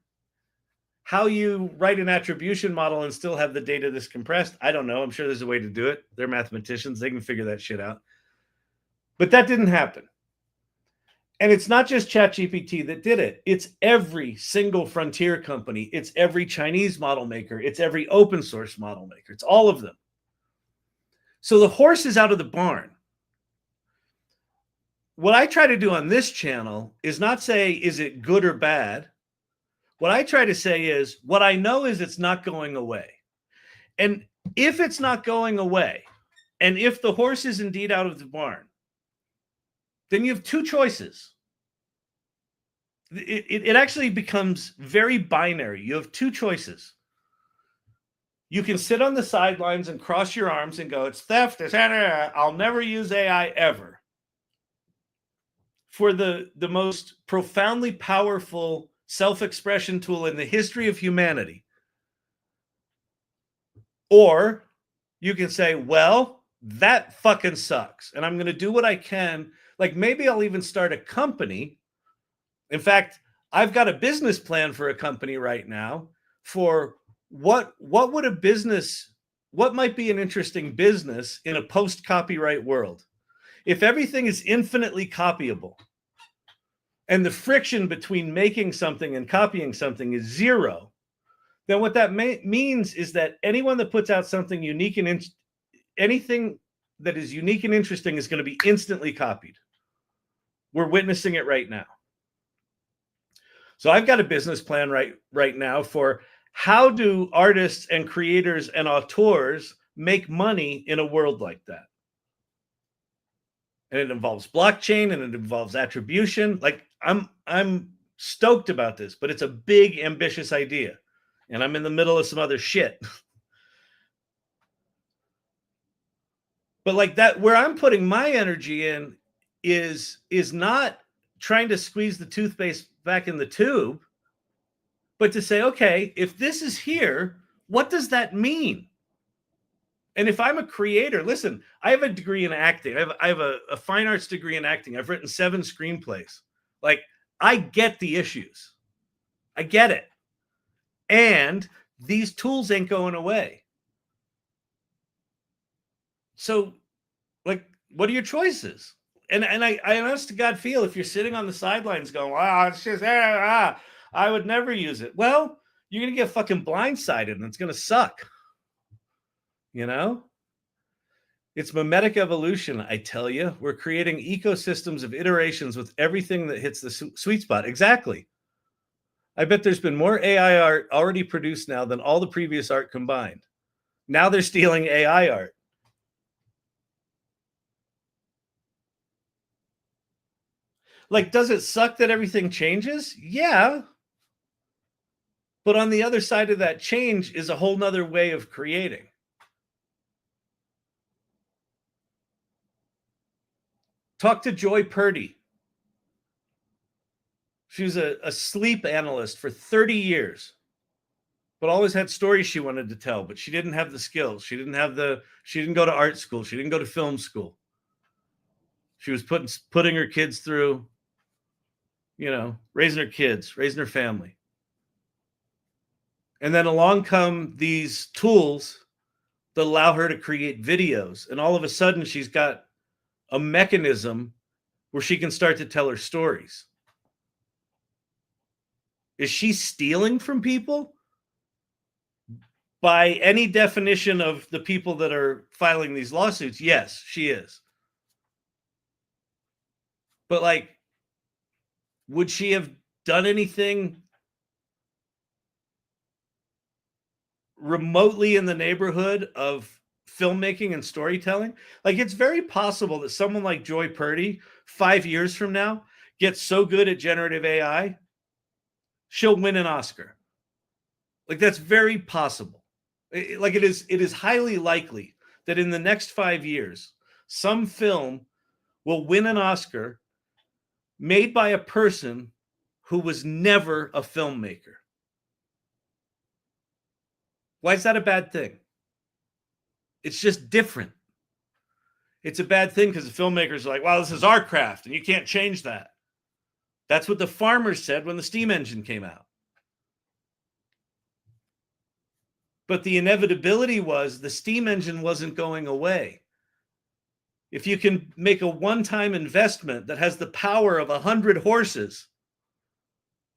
How you write an attribution model and still have the data this compressed, I don't know. I'm sure there's a way to do it. They're mathematicians. They can figure that shit out. But that didn't happen. And it's not just ChatGPT that did it. It's every single frontier company. It's every Chinese model maker. It's every open source model maker. It's all of them. So the horse is out of the barn. What I try to do on this channel is not say, is it good or bad? What I try to say is, what I know is it's not going away. And if it's not going away, and if the horse is indeed out of the barn, then you have two choices. It actually becomes very binary. You have two choices. You can sit on the sidelines and cross your arms and go, it's theft, I'll never use AI ever. For the most profoundly powerful self-expression tool in the history of humanity. Or you can say, well, that fucking sucks. And I'm going to do what I can. Like maybe I'll even start a company. In fact, I've got a business plan for a company right now for what would a business, what might be an interesting business in a post-copyright world? If everything is infinitely copyable and the friction between making something and copying something is zero, then what that means is that anyone that puts out something unique and anything that is unique and interesting is going to be instantly copied. We're witnessing it right now. So I've got a business plan right now for how do artists and creators and auteurs make money in a world like that. And it involves blockchain and it involves attribution. Like I'm stoked about this, but it's a big, ambitious idea. And I'm in the middle of some other shit. But like that, where I'm putting my energy in is not trying to squeeze the toothpaste back in the tube, but to say, okay, if this is here, what does that mean? And if I'm a creator, listen, I have a degree in acting. I have a fine arts degree in acting. I've written 7 screenplays. Like, I get the issues. I get it. And these tools ain't going away. So, like, what are your choices? And I honest to God feel if you're sitting on the sidelines going, wow, it's just, I would never use it. Well, you're going to get fucking blindsided and it's going to suck. You know? It's mimetic evolution, I tell you. We're creating ecosystems of iterations with everything that hits the sweet spot. Exactly. I bet there's been more AI art already produced now than all the previous art combined. Now they're stealing AI art. Like, does it suck that everything changes? Yeah. But on the other side of that change is a whole nother way of creating. Talk to Joy Purdy. She was a sleep analyst for 30 years, but always had stories she wanted to tell, but she didn't have the skills. She didn't go to art school. She didn't go to film school. She was putting her kids through, raising her kids, raising her family. And then along come these tools that allow her to create videos. And all of a sudden she's got a mechanism where she can start to tell her stories. Is she stealing from people? By any definition of the people that are filing these lawsuits, yes, she is. But like, would she have done anything remotely in the neighborhood of filmmaking and storytelling? Like, it's very possible that someone like Joy Purdy 5 years from now gets so good at generative AI, she'll win an Oscar. Like, that's very possible. Like, it is highly likely that in the next 5 years, some film will win an Oscar made by a person who was never a filmmaker. Why is that a bad thing? It's just different. It's a bad thing because the filmmakers are like, wow, this is our craft and you can't change that. That's what the farmers said when the steam engine came out. But the inevitability was the steam engine wasn't going away. If you can make a one-time investment that has the power of 100 horses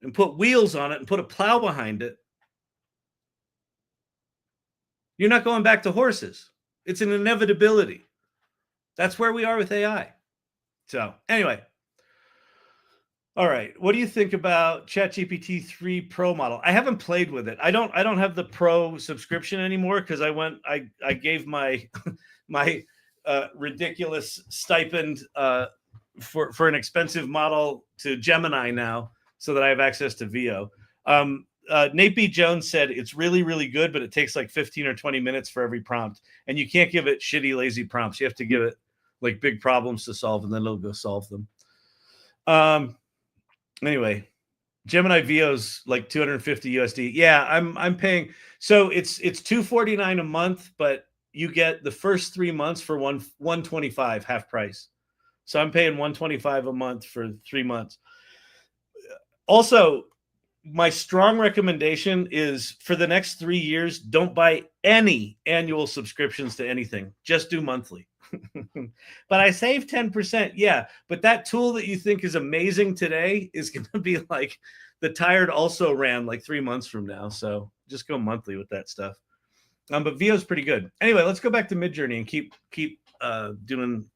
and put wheels on it and put a plow behind it, you're not going back to horses. It's an inevitability. That's where we are with AI. So anyway, all right. What do you think about Chat GPT-3 Pro Model? I haven't played with it. I don't have the Pro subscription anymore because I gave my my ridiculous stipend for an expensive model to Gemini now, so that I have access to VO. Nate B. Jones said it's really, really good, but it takes like 15 or 20 minutes for every prompt. And you can't give it shitty, lazy prompts. You have to give it like big problems to solve, and then it'll go solve them. Anyway, Gemini VO's like 250 USD. Yeah, I'm paying. So it's $249 a month, but you get the first 3 months for $125 half price. So I'm paying $125 a month for 3 months. Also, my strong recommendation is for the next 3 years, don't buy any annual subscriptions to anything. Just do monthly. But I save 10%. Yeah, but that tool that you think is amazing today is going to be like the tired also ran like 3 months from now. So just go monthly with that stuff. But VO is pretty good. Anyway, let's go back to Midjourney and keep doing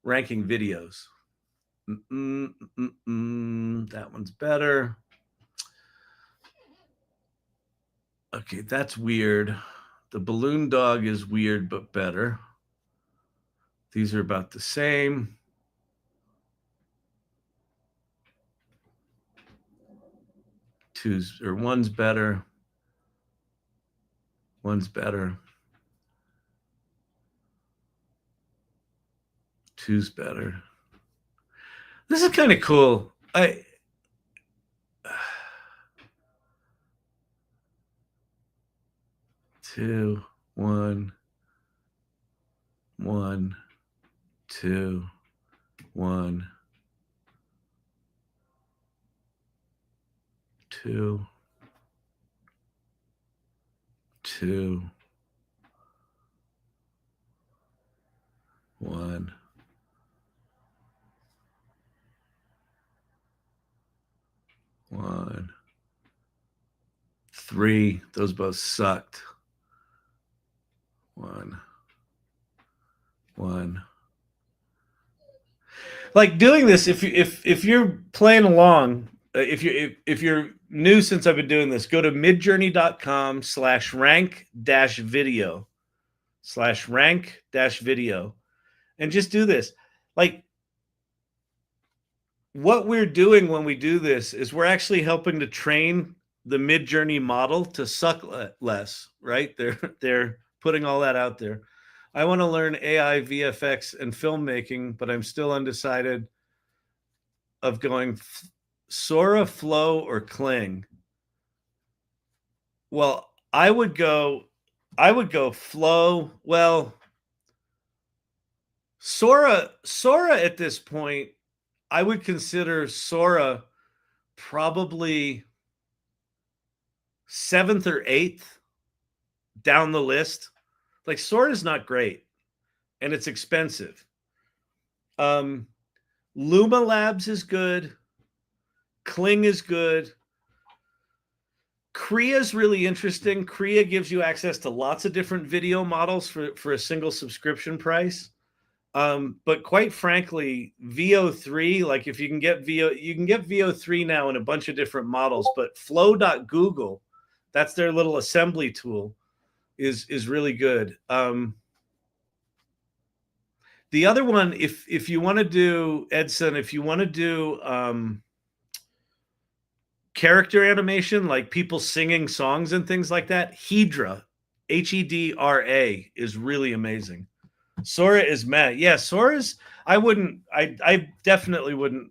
ranking videos. That one's better. Okay, that's weird. The balloon dog is weird, but better. These are about the same. One's better. One's better. Two's better. This is kind of cool. Two, one, 2, 1, 2, 2, 1. 1, 3. Those both sucked. 1, 1. Like doing this, if you're playing along, if you're new since I've been doing this, go to midjourney.com/rank-video and just do this. Like what we're doing when we do this is we're actually helping to train the Midjourney model to suck less, right? They're putting all that out there. I want to learn AI, VFX, and filmmaking, but I'm still undecided of going Sora, Flow, or Kling. Well, I would go Flow. Well, Sora at this point, I would consider Sora probably 7th or 8th down the list. Like Sora is not great, and it's expensive. Luma Labs is good. Kling is good. Krea is really interesting. Krea gives you access to lots of different video models for a single subscription price. But quite frankly, VO3, like if you can get you can get VO3 now in a bunch of different models, but flow.google, that's their little assembly tool, is really good. The other one, if you want to do, Edson, if you want to do character animation, like people singing songs and things like that, Hedra, Hedra is really amazing. Sora is meh. Yeah, Sora's, I definitely wouldn't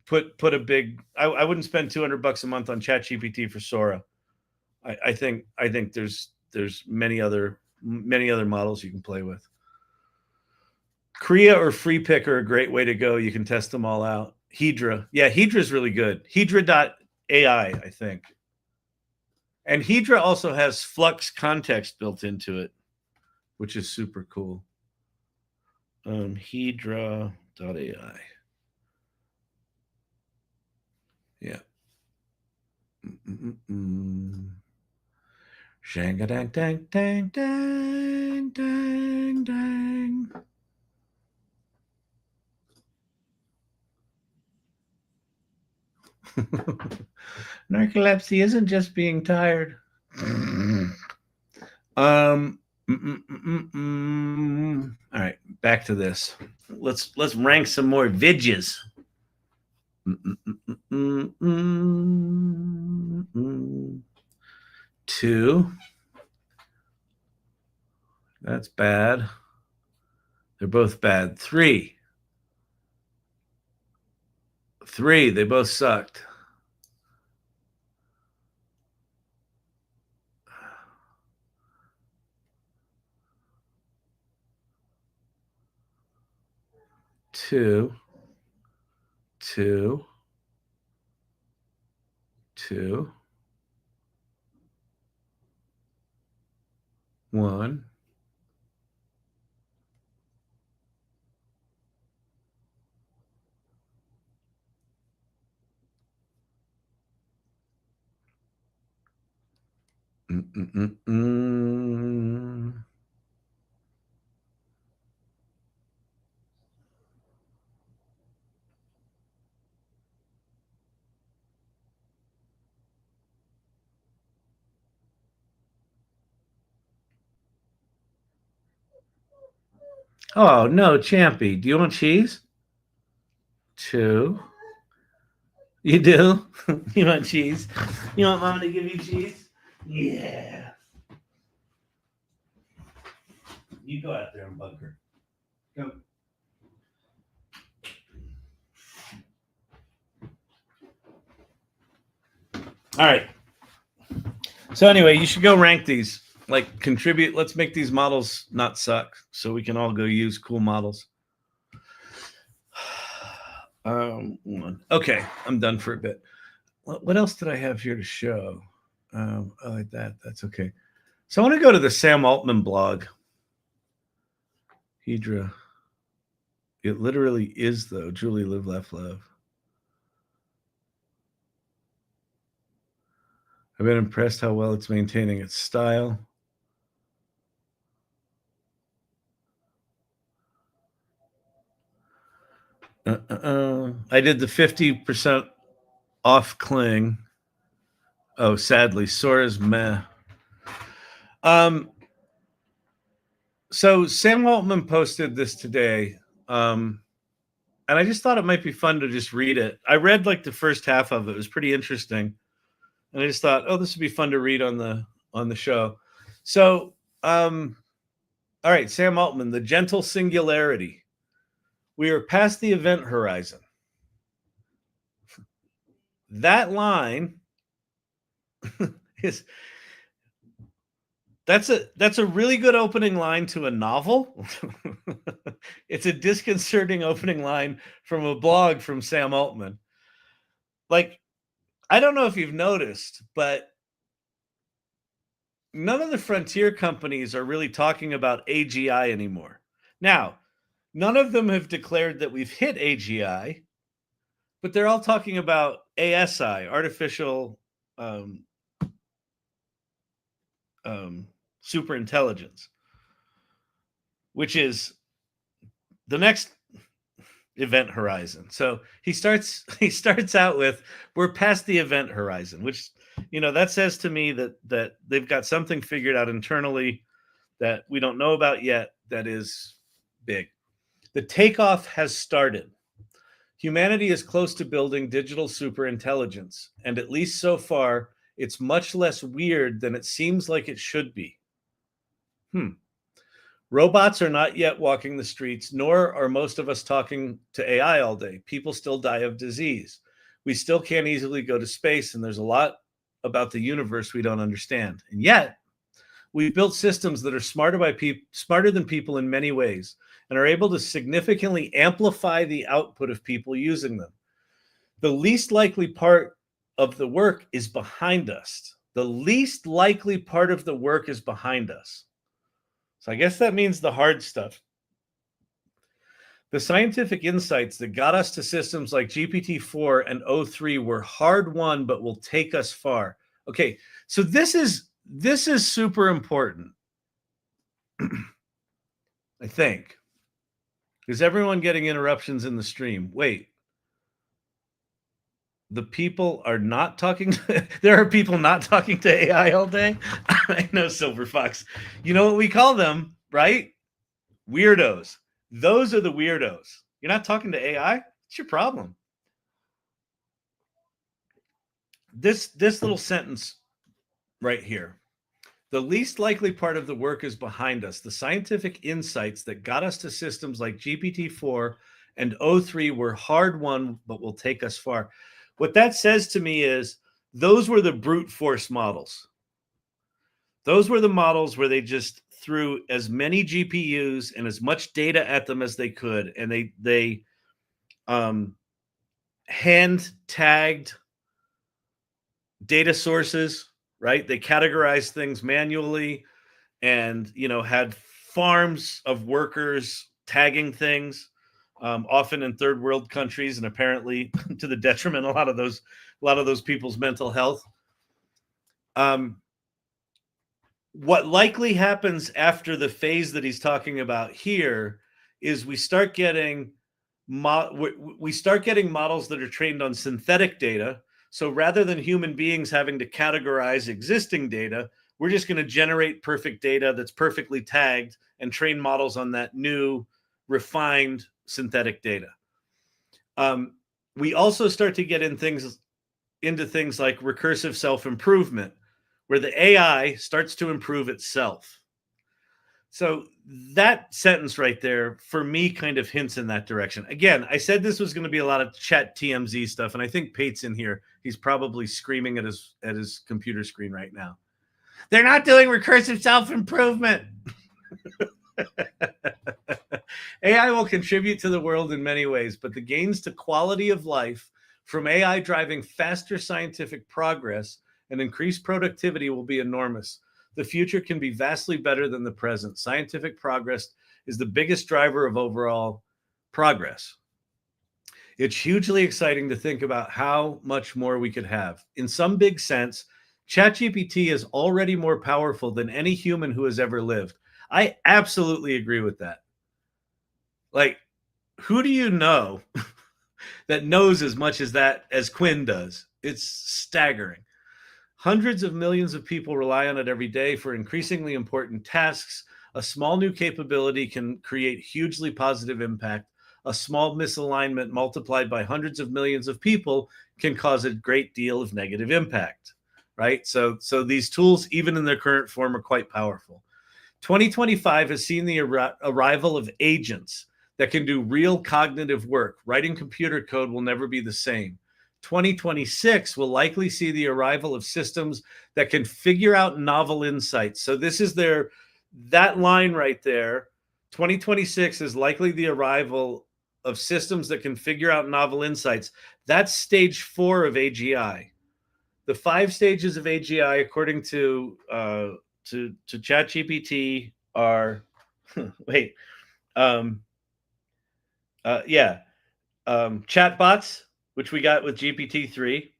put a big, I wouldn't spend $200 a month on Chat GPT for Sora. I think there's many other models you can play with. Krea or FreePick are a great way to go. You can test them all out. Hedra. Yeah, Hedra is really good. Hedra.ai, I think. And Hedra also has Flux context built into it, which is super cool. Hedra.ai. Yeah. Shanga dang dang dang dang dang dang. Narcolepsy isn't just being tired. All right, back to this. Let's rank some more vidges. Two. That's bad. They're both bad. Three. They both sucked. Two. One. Oh no, Champy. Do you want cheese? Two. You do? You want cheese? You want Mom to give you cheese? Yeah. You go out there and bug her. Go. All right. So anyway, you should go rank these. Like contribute. Let's make these models not suck, so we can all go use cool models. Okay, I'm done for a bit. What else did I have here to show? I like that. That's okay. So I want to go to the Sam Altman blog. Hedra. It literally is, though. Julie, live, laugh, love. I've been impressed how well it's maintaining its style. I did the 50% off cling. Oh, sadly, Sora's meh. So Sam Altman posted this today, and I just thought it might be fun to just read it. I read like the first half of it. It was pretty interesting, and I just thought, oh, this would be fun to read on the show. So, all right, Sam Altman, the gentle singularity. We are past the event horizon. That line is that's a really good opening line to a novel. It's a disconcerting opening line from a blog from Sam Altman. Like, I don't know if you've noticed, but none of the frontier companies are really talking about AGI anymore. Now, none of them have declared that we've hit AGI, but they're all talking about ASI, artificial super intelligence, which is the next event horizon. So he starts out with, we're past the event horizon, which, that says to me that they've got something figured out internally that we don't know about yet that is big. The takeoff has started. Humanity is close to building digital superintelligence, and at least so far, it's much less weird than it seems like it should be. Robots are not yet walking the streets, nor are most of us talking to AI all day. People still die of disease. We still can't easily go to space, and there's a lot about the universe we don't understand. And yet, we've built systems that are smarter than people in many ways, and are able to significantly amplify the output of people using them. The least likely part of the work is behind us. The least likely part of the work is behind us. So I guess that means the hard stuff. The scientific insights that got us to systems like GPT-4 and O3 were hard won, but will take us far. Okay, so this is super important. I think. Is everyone getting interruptions in the stream? Wait. the people are not talking. There are people not talking to AI all day. I know, Silver Fox. You know what we call them, right? Weirdos. Those are the weirdos. You're not talking to AI? What's your problem? This little sentence right here. The least likely part of the work is behind us. The scientific insights that got us to systems like GPT-4 and O3 were hard won, but will take us far. What that says to me is those were the brute force models. Those were the models where they just threw as many GPUs and as much data at them as they could, and they hand tagged data sources, right? They categorized things manually, and had farms of workers tagging things, often in third world countries, and apparently to the detriment of a lot of those people's mental health. What likely happens after the phase that he's talking about here is we start getting models that are trained on synthetic data. So rather than human beings having to categorize existing data, we're just going to generate perfect data that's perfectly tagged and train models on that new, refined synthetic data. We also start to get into things like recursive self-improvement, where the AI starts to improve itself. So that sentence right there, for me, kind of hints in that direction. Again, I said this was going to be a lot of chat TMZ stuff, and I think Pate's in here. He's probably screaming at his computer screen right now. They're not doing recursive self-improvement. AI will contribute to the world in many ways, but the gains to quality of life from AI driving faster scientific progress and increased productivity will be enormous. The future can be vastly better than the present. Scientific progress is the biggest driver of overall progress. It's hugely exciting to think about how much more we could have. In some big sense, ChatGPT is already more powerful than any human who has ever lived. I absolutely agree with that. Like, who do you know that knows as much as Quinn does? It's staggering. Hundreds of millions of people rely on it every day for increasingly important tasks. A small new capability can create hugely positive impact. A small misalignment multiplied by hundreds of millions of people can cause a great deal of negative impact, right? So these tools, even in their current form, are quite powerful. 2025 has seen the arrival of agents that can do real cognitive work. Writing computer code will never be the same. 2026 will likely see the arrival of systems that can figure out novel insights. So this is that line right there. 2026 is likely the arrival of systems that can figure out novel insights. That's stage 4 of AGI. The 5 stages of AGI, according to Chat GPT, are chatbots, which we got with GPT-3,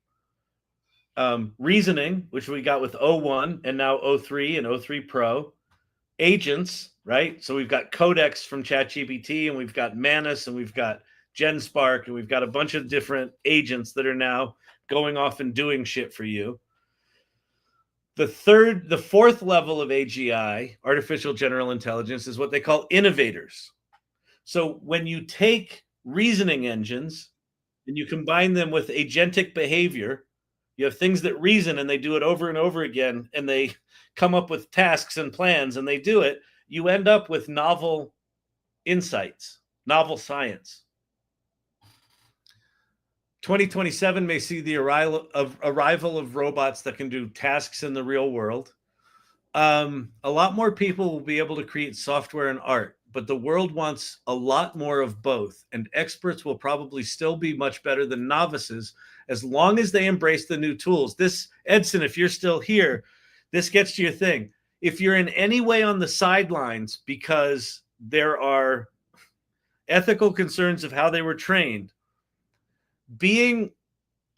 reasoning, which we got with O1 and now O3 and O3 Pro, agents, right? So we've got Codex from ChatGPT, and we've got Manus, and we've got GenSpark, and we've got a bunch of different agents that are now going off and doing shit for you. The 4th level of AGI, artificial general intelligence, is what they call innovators. So when you take reasoning engines and you combine them with agentic behavior, you have things that reason and they do it over and over again, and they come up with tasks and plans and they do it. You end up with novel insights, novel science. 2027 may see the arrival of robots that can do tasks in the real world. A lot more people will be able to create software and art, but the world wants a lot more of both, and experts will probably still be much better than novices as long as they embrace the new tools. This, Edson, if you're still here, this gets to your thing. If you're in any way on the sidelines because there are ethical concerns of how they were trained, being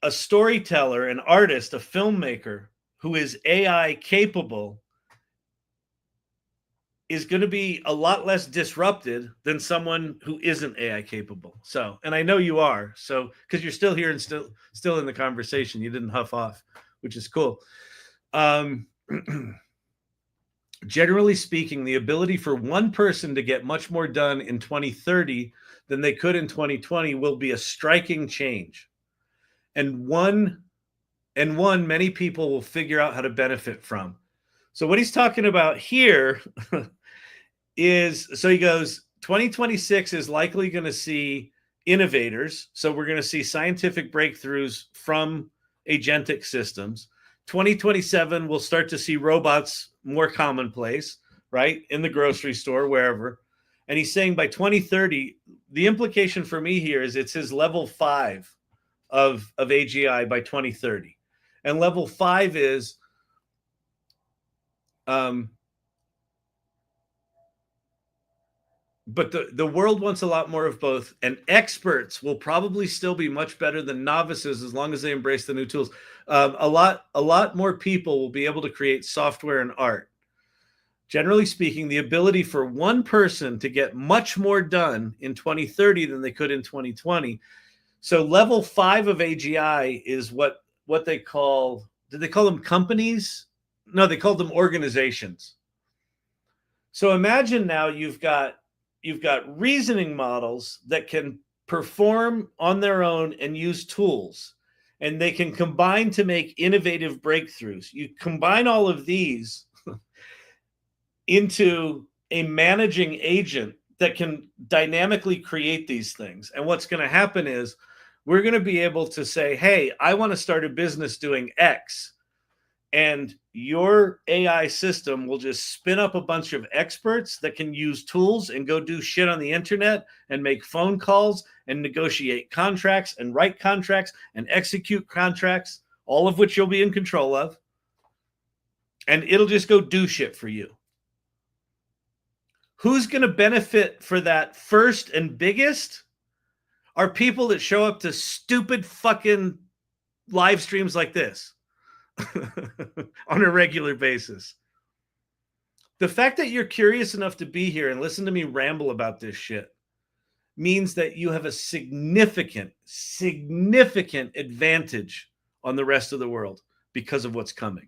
a storyteller, an artist, a filmmaker who is AI capable is going to be a lot less disrupted than someone who isn't AI capable. So, and I know you are, so because you're still here and still in the conversation, you didn't huff off, which is cool. Generally speaking, the ability for one person to get much more done in 2030 than they could in 2020 will be a striking change, and one many people will figure out how to benefit from. So what he's talking about here is, so he goes, 2026 is likely going to see innovators. So we're going to see scientific breakthroughs from agentic systems. 2027, we'll start to see robots more commonplace, right? In the grocery store, wherever. And he's saying by 2030, the implication for me here is it's his level 5 of AGI by 2030. And level 5 is but the world wants a lot more of both, and experts will probably still be much better than novices as long as they embrace the new tools. A lot more people will be able to create software and art. Generally speaking, the ability for one person to get much more done in 2030 than they could in 2020. So level 5 of AGI is what they call, did they call them companies? No, they called them organizations. So imagine now you've got reasoning models that can perform on their own and use tools, and they can combine to make innovative breakthroughs. You combine all of these into a managing agent that can dynamically create these things. And what's going to happen is we're going to be able to say, hey, I want to start a business doing X. And your AI system will just spin up a bunch of experts that can use tools and go do shit on the internet and make phone calls and negotiate contracts and write contracts and execute contracts, all of which you'll be in control of. And it'll just go do shit for you. Who's going to benefit for that first and biggest are people that show up to stupid fucking live streams like this. On a regular basis. The fact that you're curious enough to be here and listen to me ramble about this shit means that you have a significant advantage on the rest of the world because of what's coming.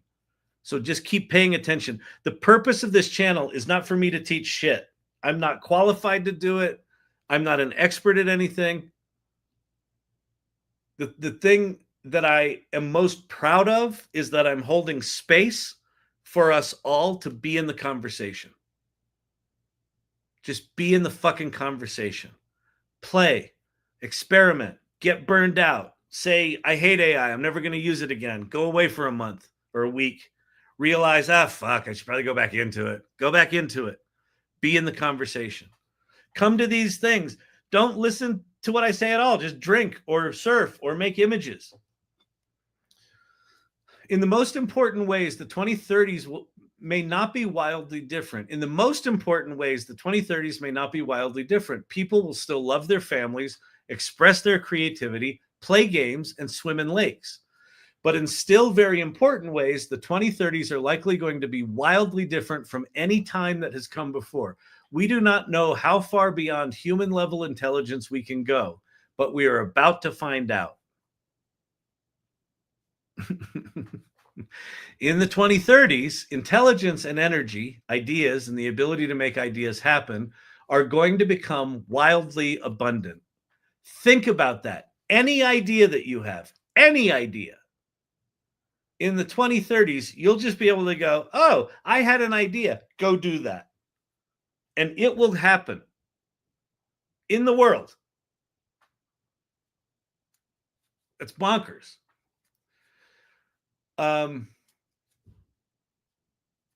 So just keep paying attention. The purpose of this channel is not for me to teach shit. I'm not qualified to do it. I'm not an expert at anything. The thing that I am most proud of is that I'm holding space for us all to be in the conversation. Just be in the fucking conversation. Play, experiment, get burned out. Say, I hate AI. I'm never going to use it again. Go away for a month or a week. Realize, fuck, I should probably go back into it. Go back into it. Be in the conversation. Come to these things. Don't listen to what I say at all. Just drink or surf or make images. In the most important ways, the 2030s may not be wildly different. In the most important ways, the 2030s may not be wildly different. People will still love their families, express their creativity, play games, and swim in lakes. But in still very important ways, the 2030s are likely going to be wildly different from any time that has come before. We do not know how far beyond human level intelligence we can go, but we are about to find out. In the 2030s, intelligence and energy, ideas, and the ability to make ideas happen are going to become wildly abundant. Think about that. Any idea that you have, any idea, in the 2030s, you'll just be able to go, oh, I had an idea. Go do that. And it will happen in the world. It's bonkers. In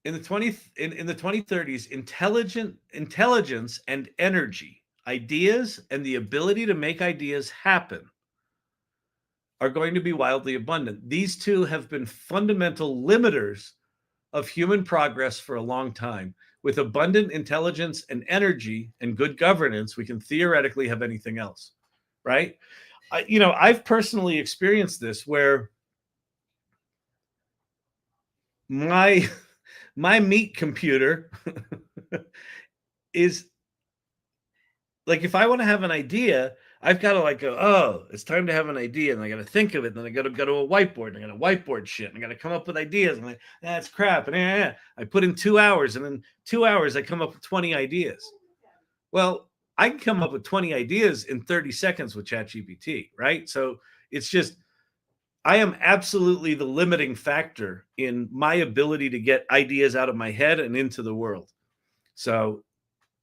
the 2030s, intelligence and energy, ideas, and the ability to make ideas happen are going to be wildly abundant. These two have been fundamental limiters of human progress for a long time. With abundant intelligence and energy and good governance, we can theoretically have anything else, right? I've personally experienced this where my meat computer is like, if I want to have an idea, I've got to like go, oh, it's time to have an idea, and I got to think of it, and then I got to go to a whiteboard, and I got to whiteboard shit, and I got to come up with ideas, and that's crap, and I put in 2 hours, and in 2 hours I come up with 20 ideas. Well, I can come up with 20 ideas in 30 seconds with Chat GPT, right? So it's just, I am absolutely the limiting factor in my ability to get ideas out of my head and into the world. So,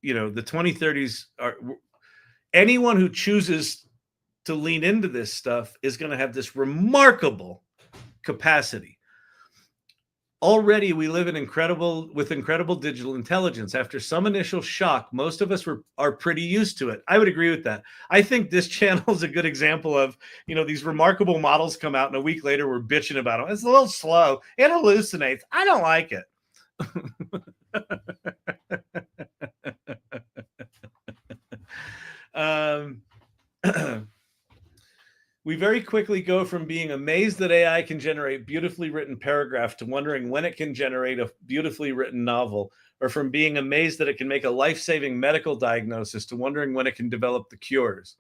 the 2030s are, anyone who chooses to lean into this stuff is going to have this remarkable capacity. Already we live with incredible digital intelligence. After some initial shock, most of us are pretty used to it. I would agree with that. I think this channel is a good example of, these remarkable models come out and a week later we're bitching about them. It's a little slow. It hallucinates. I don't like it. We very quickly go from being amazed that AI can generate beautifully written paragraph to wondering when it can generate a beautifully written novel, or from being amazed that it can make a life-saving medical diagnosis to wondering when it can develop the cures,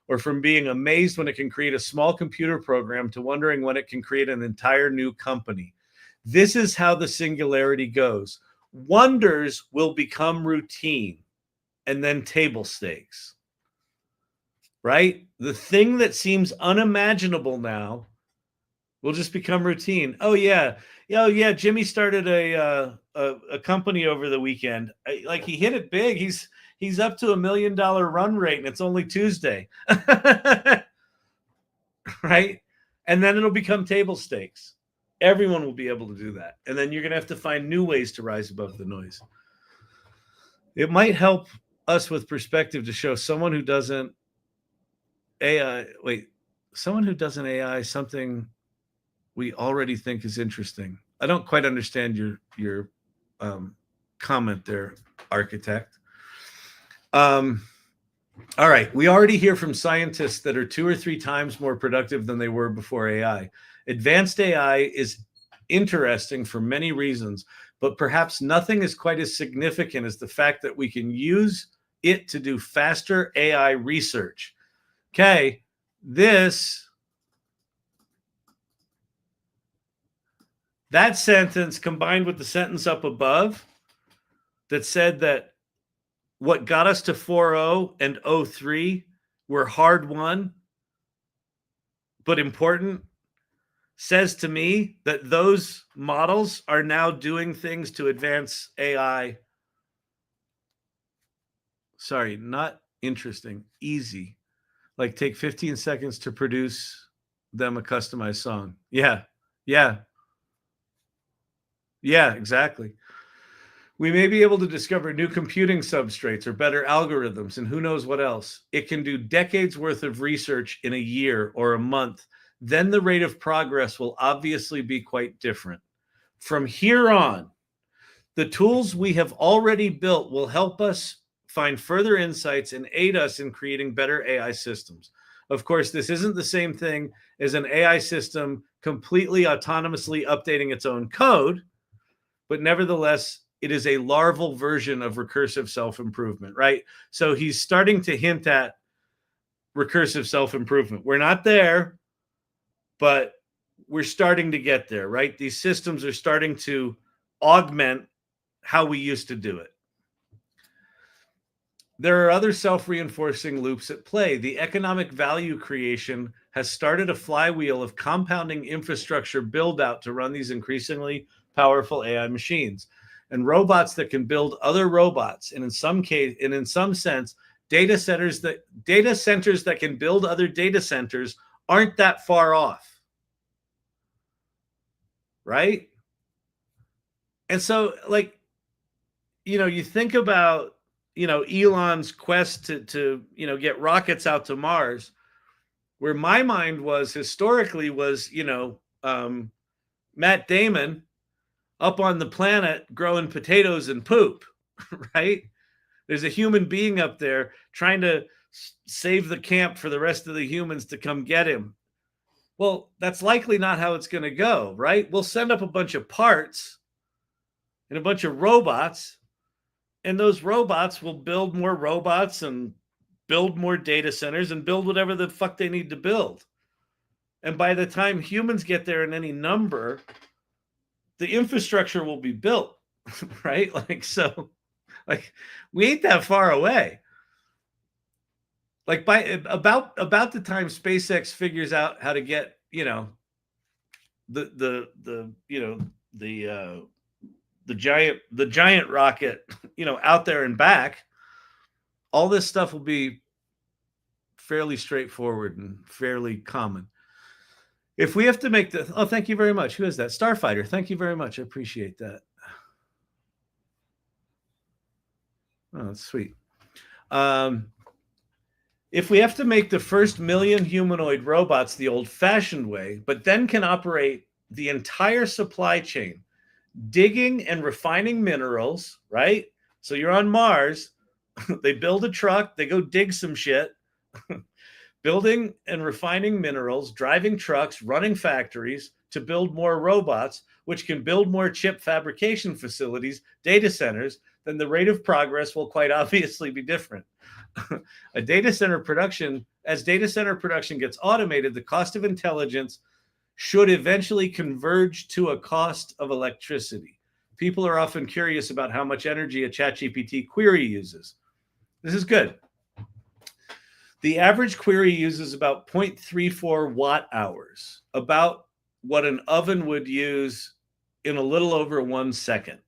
or from being amazed when it can create a small computer program to wondering when it can create an entire new company. This is how the singularity goes. Wonders will become routine and then table stakes. Right? The thing that seems unimaginable now will just become routine. Oh yeah, Jimmy started a company over the weekend. Like, he hit it big. He's up to $1 million run rate, and it's only Tuesday. Right? And then it'll become table stakes. Everyone will be able to do that, and then you're going to have to find new ways to rise above the noise. It might help us with perspective to show someone who doesn't AI something we already think is interesting. I don't quite understand your comment there, architect. All right, we already hear from scientists that are 2 or 3 times more productive than they were before AI. Advanced AI is interesting for many reasons, but perhaps nothing is quite as significant as the fact that we can use it to do faster AI research. Okay, that sentence combined with the sentence up above that said that what got us to 4.0 and 0.3 were hard won, but important, says to me that those models are now doing things to advance AI. Sorry, not interesting, easy. Like, take 15 seconds to produce them a customized song. Yeah, exactly. We may be able to discover new computing substrates or better algorithms, and who knows what else. It can do decades worth of research in a year or a month. Then the rate of progress will obviously be quite different. From here on, the tools we have already built will help us find further insights and aid us in creating better AI systems. Of course, this isn't the same thing as an AI system completely autonomously updating its own code, but nevertheless, it is a larval version of recursive self-improvement, right? So he's starting to hint at recursive self-improvement. We're not there, but we're starting to get there, right? These systems are starting to augment how we used to do it. There are other self-reinforcing loops at play. The economic value creation has started a flywheel of compounding infrastructure build-out to run these increasingly powerful AI machines, and robots that can build other robots, and in some sense, data centers that can build other data centers aren't that far off, right? And so, like, you think about Elon's quest to get rockets out to Mars, where my mind was historically was Matt Damon up on the planet growing potatoes and poop, right? There's a human being up there trying to save the camp for the rest of the humans to come get him. Well, that's likely not how it's going to go, right? We'll send up a bunch of parts and a bunch of robots, And those robots will build more robots and build more data centers and build whatever the fuck they need to build. And by the time humans get there in any number, the infrastructure will be built, right? Like, so, like, we ain't that far away. Like, by about the time SpaceX figures out how to get, you know, the you know, the giant rocket, you know, out there and back, all this stuff will be fairly straightforward and fairly common. If we have to make the, oh, thank you very much. Who is that? Starfighter. Thank you very much. I appreciate that. Oh, that's sweet. If we have to make the first million humanoid robots the old-fashioned way, but then can operate the entire supply chain, digging and refining minerals, right? So you're on Mars, they build a truck, they go dig some shit, building and refining minerals, driving trucks, running factories to build more robots, which can build more chip fabrication facilities, data centers, then the rate of progress will quite obviously be different. As data center production gets automated, the cost of intelligence should eventually converge to a cost of electricity. People are often curious about how much energy a Chat GPT query uses. This is good. The average query uses about 0.34 watt hours, about what an oven would use in a little over 1 second,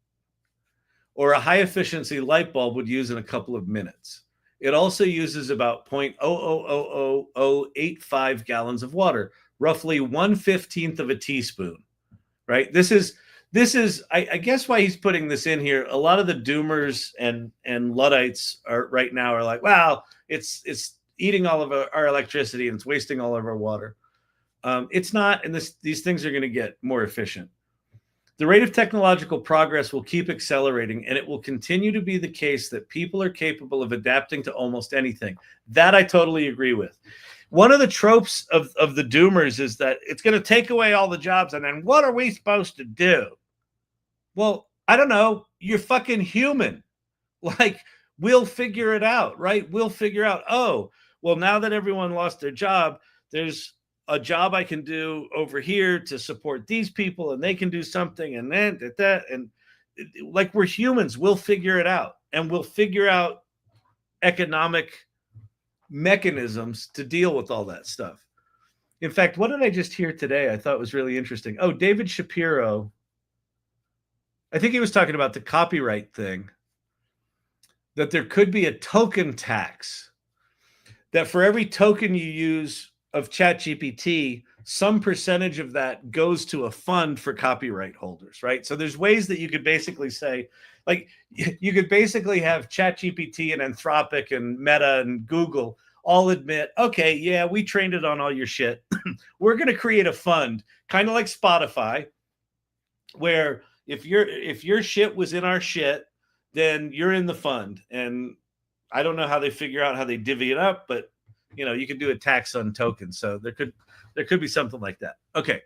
or a high efficiency light bulb would use in a couple of minutes. It also uses about 0.0000085 gallons of water, roughly 1/15 of a teaspoon, right? This is, I guess why he's putting this in here. A lot of the doomers and Luddites are right now are like, wow, it's eating all of our electricity and it's wasting all of our water. It's not, and these things are going to get more efficient. The rate of technological progress will keep accelerating, and it will continue to be the case that people are capable of adapting to almost anything. That I totally agree with. One of the tropes of the doomers is that it's going to take away all the jobs, and then what are we supposed to do? Well, I don't know. You're fucking human. Like, we'll figure it out, right? We'll figure out, oh, well, now that everyone lost their job, there's a job I can do over here to support these people, and they can do something, and then that, and like, we're humans, we'll figure it out, and we'll figure out economic mechanisms to deal with all that stuff. In fact, what did I just hear today? I thought was really interesting. Oh, David Shapiro, I think he was talking about the copyright thing, that there could be a token tax, that for every token you use of Chat GPT, some percentage of that goes to a fund for copyright holders, right? So there's ways that you could basically say, like, you could basically have Chat GPT and Anthropic and Meta and Google all admit, okay, yeah, we trained it on all your shit. We're going to create a fund, kind of like Spotify, where if your shit was in our shit, then you're in the fund. And I don't know how they figure out how they divvy it up, but you know, you could do a tax on tokens. So there could be something like that. Okay.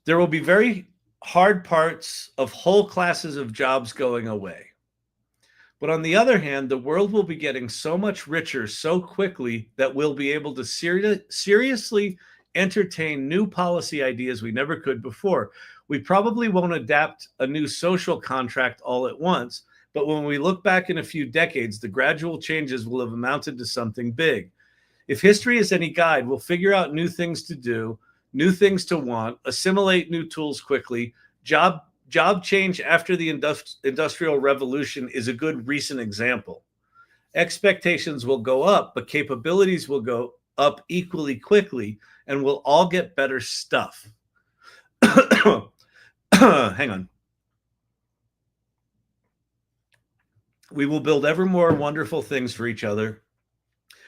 There will be very hard parts of whole classes of jobs going away. But on the other hand, the world will be getting so much richer so quickly that we'll be able to seriously entertain new policy ideas we never could before. We probably won't adapt a new social contract all at once, but when we look back in a few decades, the gradual changes will have amounted to something big. If history is any guide, we'll figure out new things to do, new things to want, assimilate new tools quickly. Job change after the Industrial Revolution is a good recent example. Expectations will go up, but capabilities will go up equally quickly, and we'll all get better stuff. Hang on. We will build ever more wonderful things for each other.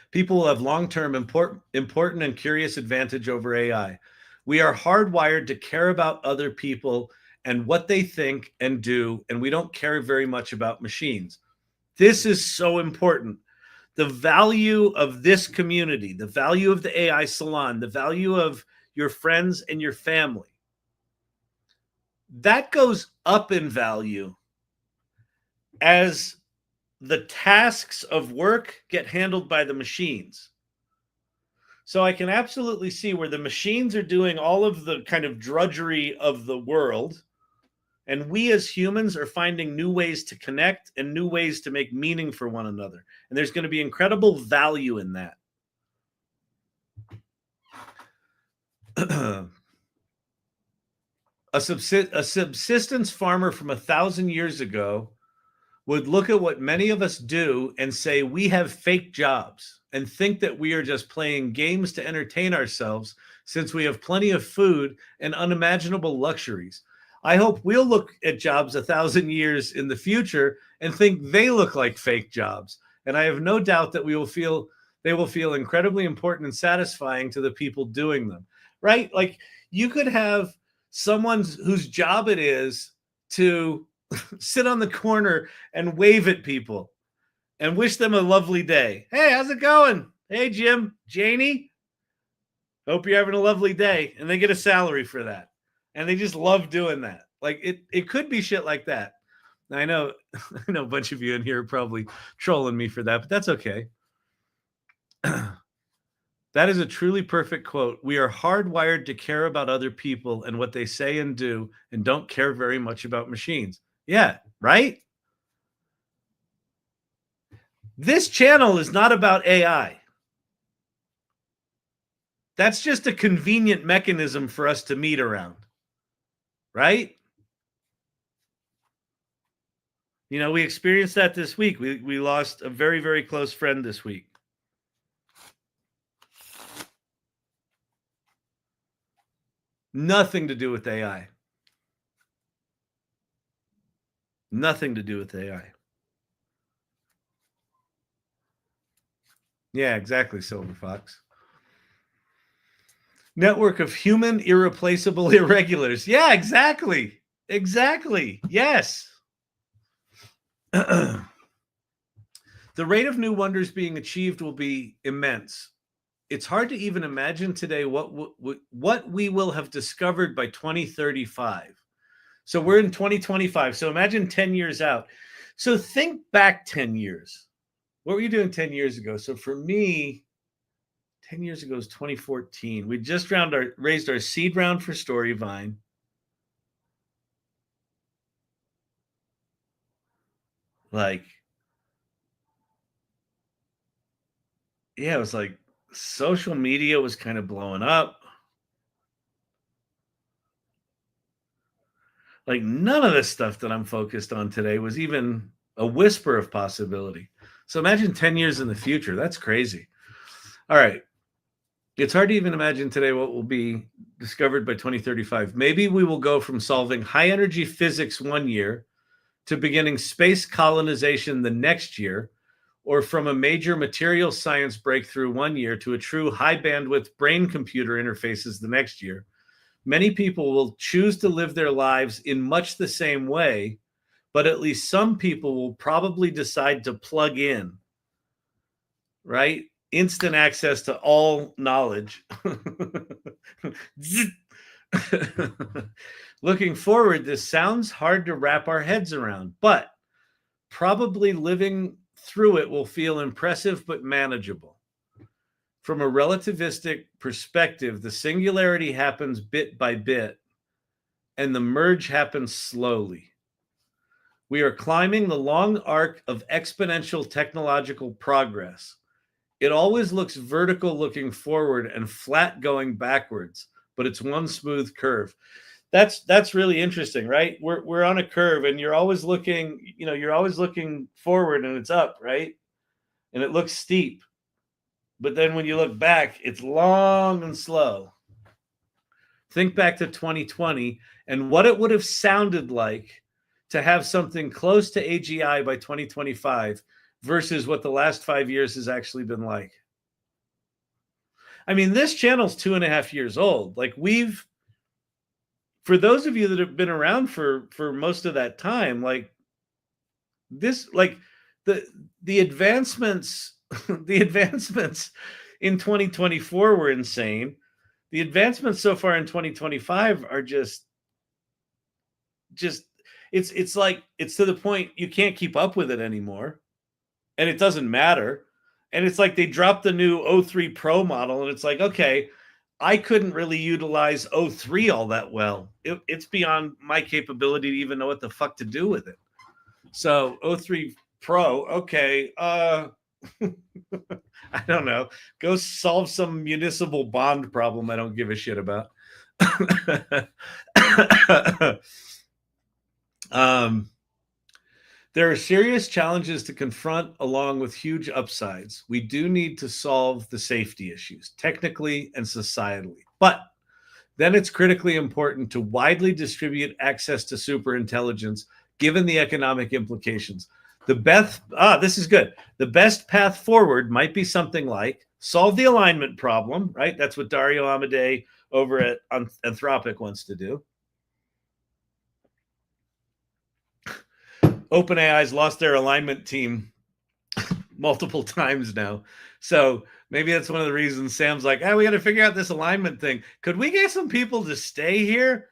People will have long-term important and curious advantage over AI. We are hardwired to care about other people and what they think and do, and we don't care very much about machines. This is so important. The value of this community, the value of the AI salon, the value of your friends and your family that goes up in value as the tasks of work get handled by the machines. So I can absolutely see where the machines are doing all of the kind of drudgery of the world, and we as humans are finding new ways to connect and new ways to make meaning for one another. And there's going to be incredible value in that. A subsistence farmer from 1,000 years ago would look at what many of us do and say we have fake jobs and think that we are just playing games to entertain ourselves since we have plenty of food and unimaginable luxuries. I hope we'll look at jobs 1,000 years in the future and think they look like fake jobs. And I have no doubt that they will feel incredibly important and satisfying to the people doing them, right? Like you could have someone whose job it is to sit on the corner and wave at people and wish them a lovely day. Hey, how's it going? Hey, Jim, Janie. Hope you're having a lovely day. And they get a salary for that. And they just love doing that. Like it could be shit like that. Now, I know a bunch of you in here are probably trolling me for that, but that's okay. That is a truly perfect quote. We are hardwired to care about other people and what they say and do, and don't care very much about machines. Yeah, right? This channel is not about AI. That's just a convenient mechanism for us to meet around, right? You know, we experienced that this week. We lost a very, very close friend this week. Nothing to do with AI. Nothing to do with AI. Yeah, exactly, Silver Fox. Network of human irreplaceable irregulars. Yeah, exactly. Exactly. Yes. The rate of new wonders being achieved will be immense. It's hard to even imagine today what we will have discovered by 2035. So we're in 2025. So imagine 10 years out. So think back 10 years. What were you doing 10 years ago? So for me, 10 years ago was 2014. We just raised our seed round for Storyvine. Like, yeah, it was like social media was kind of blowing up. Like none of this stuff that I'm focused on today was even a whisper of possibility. So imagine 10 years in the future. That's crazy. All right. It's hard to even imagine today what will be discovered by 2035. Maybe we will go from solving high energy physics one year to beginning space colonization the next year, or from a major material science breakthrough one year to a true high bandwidth brain computer interfaces the next year. Many people will choose to live their lives in much the same way, but at least some people will probably decide to plug in, right? Instant access to all knowledge. Looking forward, this sounds hard to wrap our heads around, but probably living through it will feel impressive but manageable. From a relativistic perspective, the singularity happens bit by bit, and the merge happens slowly. We are climbing the long arc of exponential technological progress. It always looks vertical looking forward and flat going backwards, but it's one smooth curve. That's really interesting, right? We're on a curve, and you're always looking forward, and it's up, right? And it looks steep. But then when you look back, it's long and slow. Think back to 2020 and what it would have sounded like to have something close to AGI by 2025 versus what the last 5 years has actually been like. I mean, this channel's 2.5 years old. Like for those of you that have been around for most of that time, like this, like the advancements, the advancements in 2024 were insane. The advancements so far in 2025 are just just it's like it's to the point you can't keep up with it anymore, and it doesn't matter. And it's like they dropped the new O3 Pro model, and it's like, okay, I couldn't really utilize O3 all that well. It's beyond my capability to even know what the fuck to do with it. So O3 Pro, okay, I don't know. Go solve some municipal bond problem I don't give a shit about. There are serious challenges to confront along with huge upsides. We do need to solve the safety issues, technically and societally. But then it's critically important to widely distribute access to superintelligence, given the economic implications. This is good. The best path forward might be something like solve the alignment problem, right? That's what Dario Amodei over at Anthropic wants to do. OpenAI's lost their alignment team multiple times now. So maybe that's one of the reasons Sam's like, we got to figure out this alignment thing. Could we get some people to stay here?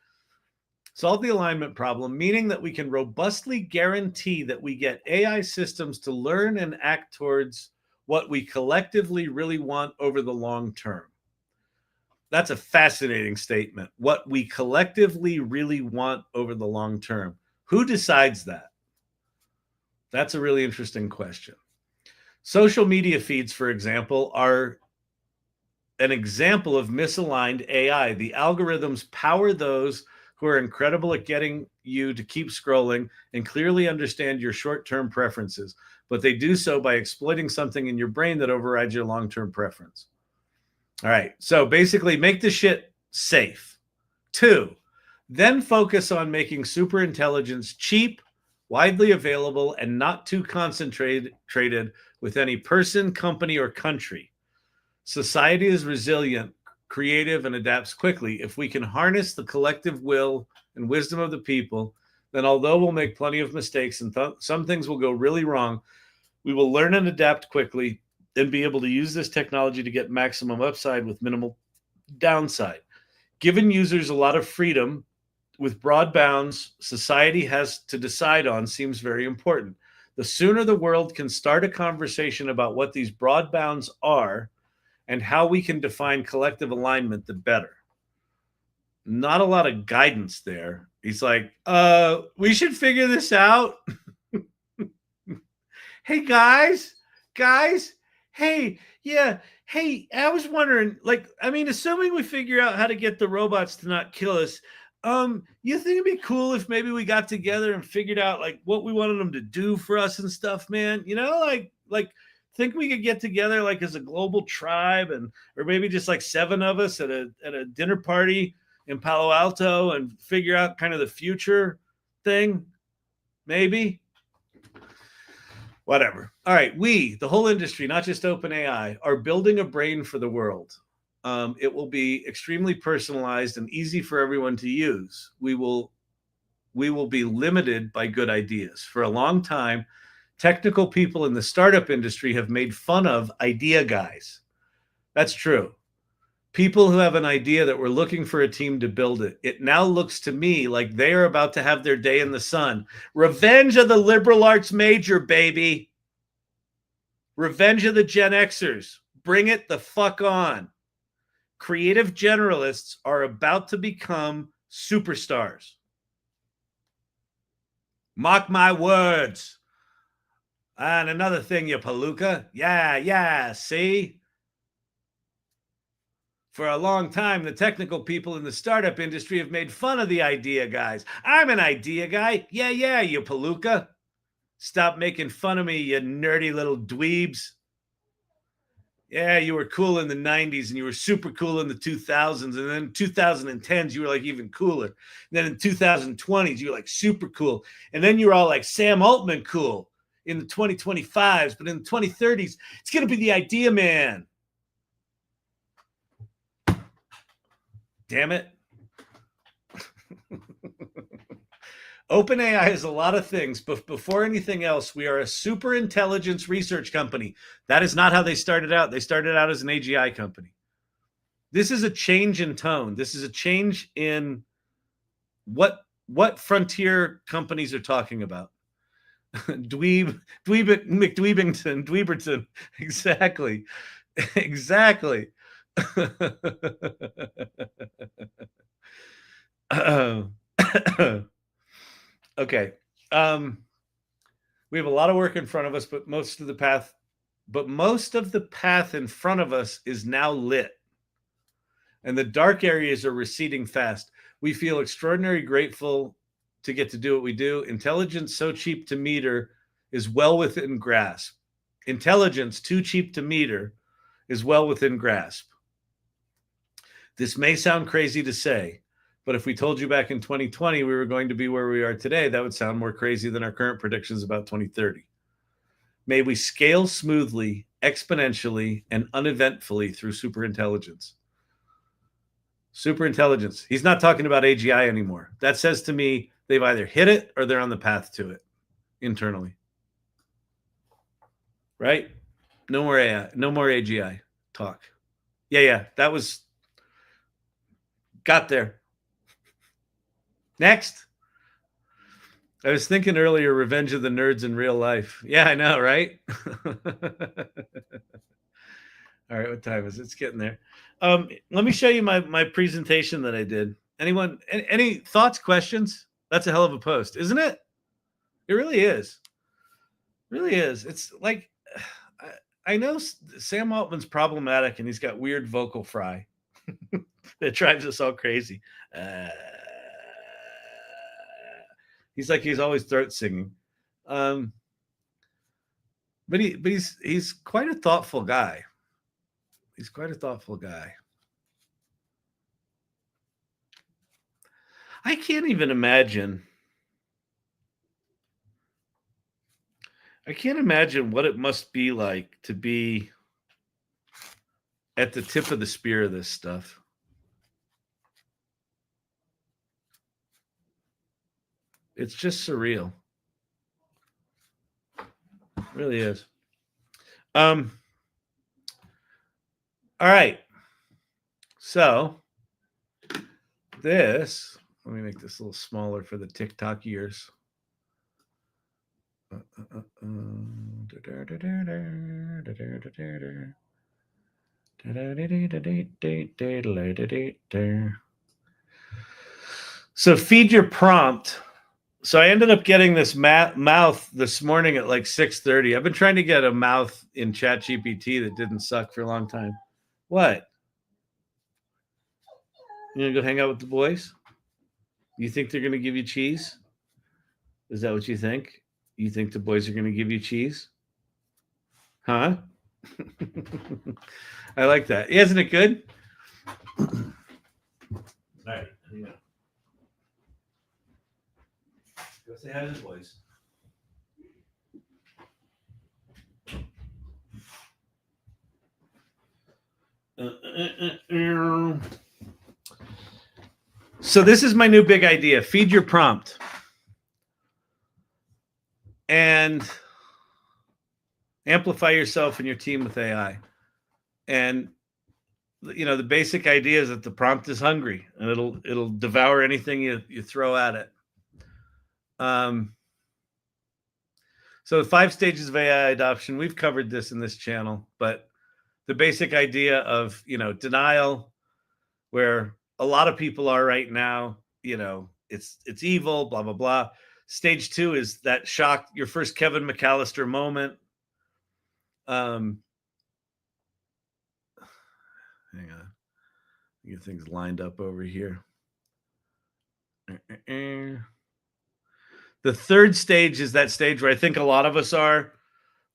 Solve the alignment problem, meaning that we can robustly guarantee that we get AI systems to learn and act towards what we collectively really want over the long term. That's a fascinating statement. What we collectively really want over the long term. Who decides that? That's a really interesting question. Social media feeds, for example, are an example of misaligned AI. The algorithms power those who are incredible at getting you to keep scrolling and clearly understand your short-term preferences, but they do so by exploiting something in your brain that overrides your long-term preference. All right, so basically make the shit safe. 2, then focus on making superintelligence cheap, widely available, and not too concentrated with any person, company, or country. Society is resilient, creative, and adapts quickly. If we can harness the collective will and wisdom of the people, then although we'll make plenty of mistakes and some things will go really wrong, we will learn and adapt quickly and be able to use this technology to get maximum upside with minimal downside. Giving users a lot of freedom with broad bounds society has to decide on seems very important. The sooner the world can start a conversation about what these broad bounds are and how we can define collective alignment, the better. Not a lot of guidance there. He's like, we should figure this out. Hey, guys, hey, yeah, hey, I was wondering, assuming we figure out how to get the robots to not kill us, you think it'd be cool if maybe we got together and figured out like what we wanted them to do for us and stuff, man? You know, like think we could get together like as a global tribe or maybe just like 7 of us at a dinner party in Palo Alto and figure out kind of the future thing, maybe. Whatever. All right, we, the whole industry, not just OpenAI, are building a brain for the world. It will be extremely personalized and easy for everyone to use. We will be limited by good ideas. For a long time, technical people in the startup industry have made fun of idea guys. That's true. People who have an idea that we're looking for a team to build it. It now looks to me like they are about to have their day in the sun. Revenge of the liberal arts major, baby. Revenge of the Gen Xers. Bring it the fuck on. Creative generalists are about to become superstars. Mark my words. And another thing, you palooka. Yeah, see? For a long time, the technical people in the startup industry have made fun of the idea guys. I'm an idea guy. Yeah, you palooka. Stop making fun of me, you nerdy little dweebs. Yeah, you were cool in the 90s and you were super cool in the 2000s. And then 2010s, you were like even cooler. And then in 2020s, you were like super cool. And then you were all like Sam Altman cool in the 2025s. But in the 2030s, it's going to be the idea man. Damn it. OpenAI is a lot of things, but before anything else, we are a super intelligence research company. That is not how they started out. They started out as an AGI company. This is a change in tone. This is a change in what what frontier companies are talking about? McDweebington. Exactly. Exactly. Okay. We have a lot of work in front of us, but most of the path in front of us is now lit. And the dark areas are receding fast. We feel extraordinarily grateful to get to do what we do. Intelligence so cheap to meter is well within grasp. Intelligence too cheap to meter is well within grasp. This may sound crazy to say, but if we told you back in 2020 we were going to be where we are today, that would sound more crazy than our current predictions about 2030. May we scale smoothly, exponentially, and uneventfully through superintelligence. Superintelligence. He's not talking about AGI anymore. That says to me they've either hit it or they're on the path to it internally. Right? No more AI, no more AGI talk. Yeah, that was got there. Next. I was thinking earlier, Revenge of the Nerds in real life. Yeah, I know, right? All right, what time is it? It's getting there. Let me show you my presentation that I did. Anyone, any thoughts, questions? That's a hell of a post, isn't it? It really is. It really is. It's like, I know Sam Altman's problematic and he's got weird vocal fry that drives us all crazy. He's like he's always throat singing. But he's quite a thoughtful guy. He's quite a thoughtful guy. I can't even imagine. I can't imagine what it must be like to be at the tip of the spear of this stuff. It's just surreal. It really is. All right. So this, let me make this a little smaller for the TikTok ears. So feed your prompt. So I ended up getting this mouth this morning at like 6:30. I've been trying to get a mouth in Chat GPT that didn't suck for a long time. What? You gonna go hang out with the boys? You think they're gonna give you cheese? Is that what you think? You think the boys are gonna give you cheese? Huh? I like that. Isn't it good? All right. Yeah. Go say hi to the boys. So this is my new big idea. Feed your prompt. And amplify yourself and your team with AI. And you know, the basic idea is that the prompt is hungry and it'll devour anything you throw at it. So the 5 stages of AI adoption, we've covered this in this channel, but the basic idea of, you know, denial, where a lot of people are right now, you know, it's evil, blah, blah, blah. Stage 2 is that shock, your first Kevin McAllister moment. Hang on. Get things lined up over here. The third stage is that stage where I think a lot of us are,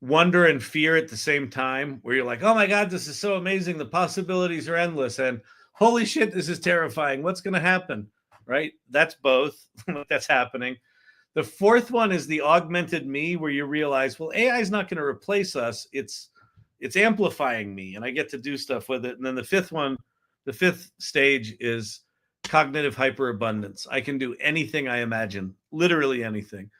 wonder and fear at the same time, where you're like, oh my God, this is so amazing. The possibilities are endless. And holy shit, this is terrifying. What's going to happen? Right? That's both. That's happening. The fourth one is the augmented me, where you realize, well, AI is not going to replace us. It's amplifying me and I get to do stuff with it. And then the fifth stage is cognitive hyperabundance. I can do anything I imagine, literally anything.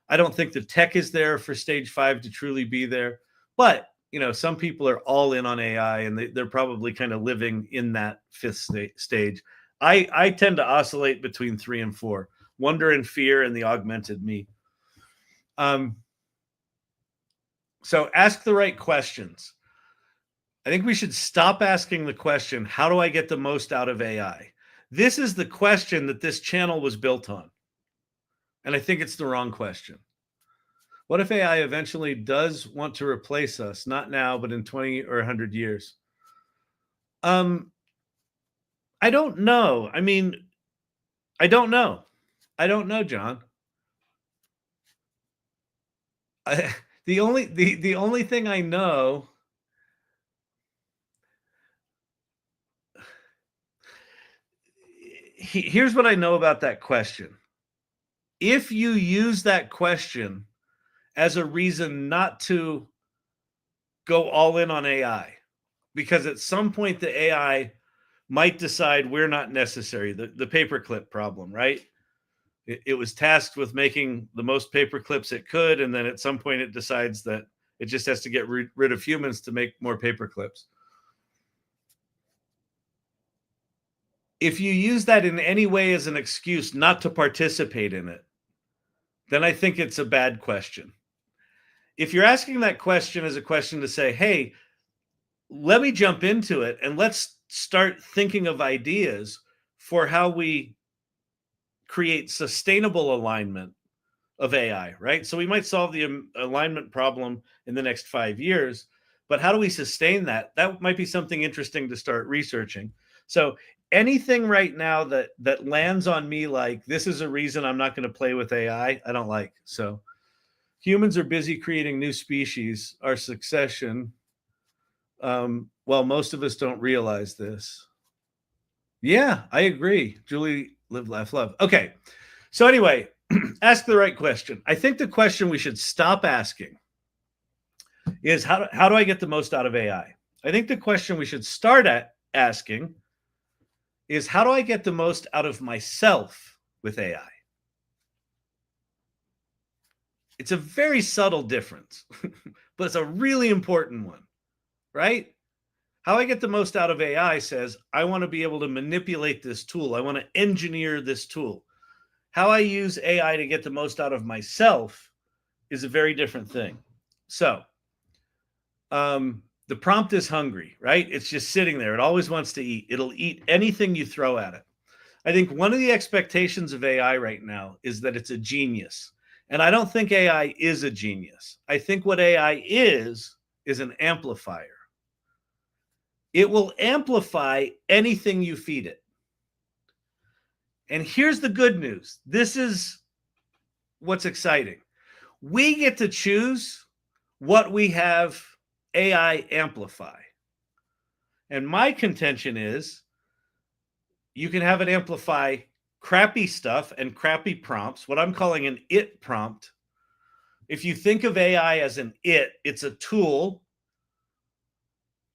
I don't think the tech is there for stage 5 to truly be there, but you know, some people are all in on AI and they're probably kind of living in that 5th stage. I tend to oscillate between 3 and 4. wonder and fear and the augmented me. So ask the right questions. I think we should stop asking the question, how do I get the most out of AI? This is the question that this channel was built on. And I think it's the wrong question. What if AI eventually does want to replace us? Not now, but in 20 or 100 years. I don't know. I mean, I don't know. I don't know, John. The only thing I know, here's what I know about that question. If you use that question as a reason not to go all in on AI, because at some point the AI might decide we're not necessary, the paperclip problem, right? It was tasked with making the most paper clips it could, and then at some point it decides that it just has to get rid of humans to make more paper clips. If you use that in any way as an excuse not to participate in it, then I think it's a bad question. If you're asking that question as a question to say, hey, let me jump into it and let's start thinking of ideas for how we create sustainable alignment of AI, right? So we might solve the alignment problem in the next 5 years, but how do we sustain that? That might be something interesting to start researching. So anything right now that lands on me like this is a reason I'm not going to play with AI, I don't like. So humans are busy creating new species, our succession. Well, most of us don't realize this. Yeah, I agree. Julie, live, laugh, love. Okay. So anyway, ask the right question. I think the question we should stop asking is how do I get the most out of AI? I think the question we should start asking is how do I get the most out of myself with AI? It's a very subtle difference, but it's a really important one, right? How I get the most out of AI says, I want to be able to manipulate this tool. I want to engineer this tool. How I use AI to get the most out of myself is a very different thing. So the prompt is hungry, right? It's just sitting there. It always wants to eat. It'll eat anything you throw at it. I think one of the expectations of AI right now is that it's a genius. And I don't think AI is a genius. I think what AI is an amplifier. It will amplify anything you feed it. And here's the good news. This is what's exciting. We get to choose what we have AI amplify. And my contention is you can have it amplify crappy stuff and crappy prompts, what I'm calling an it prompt. If you think of AI as an it, it's a tool,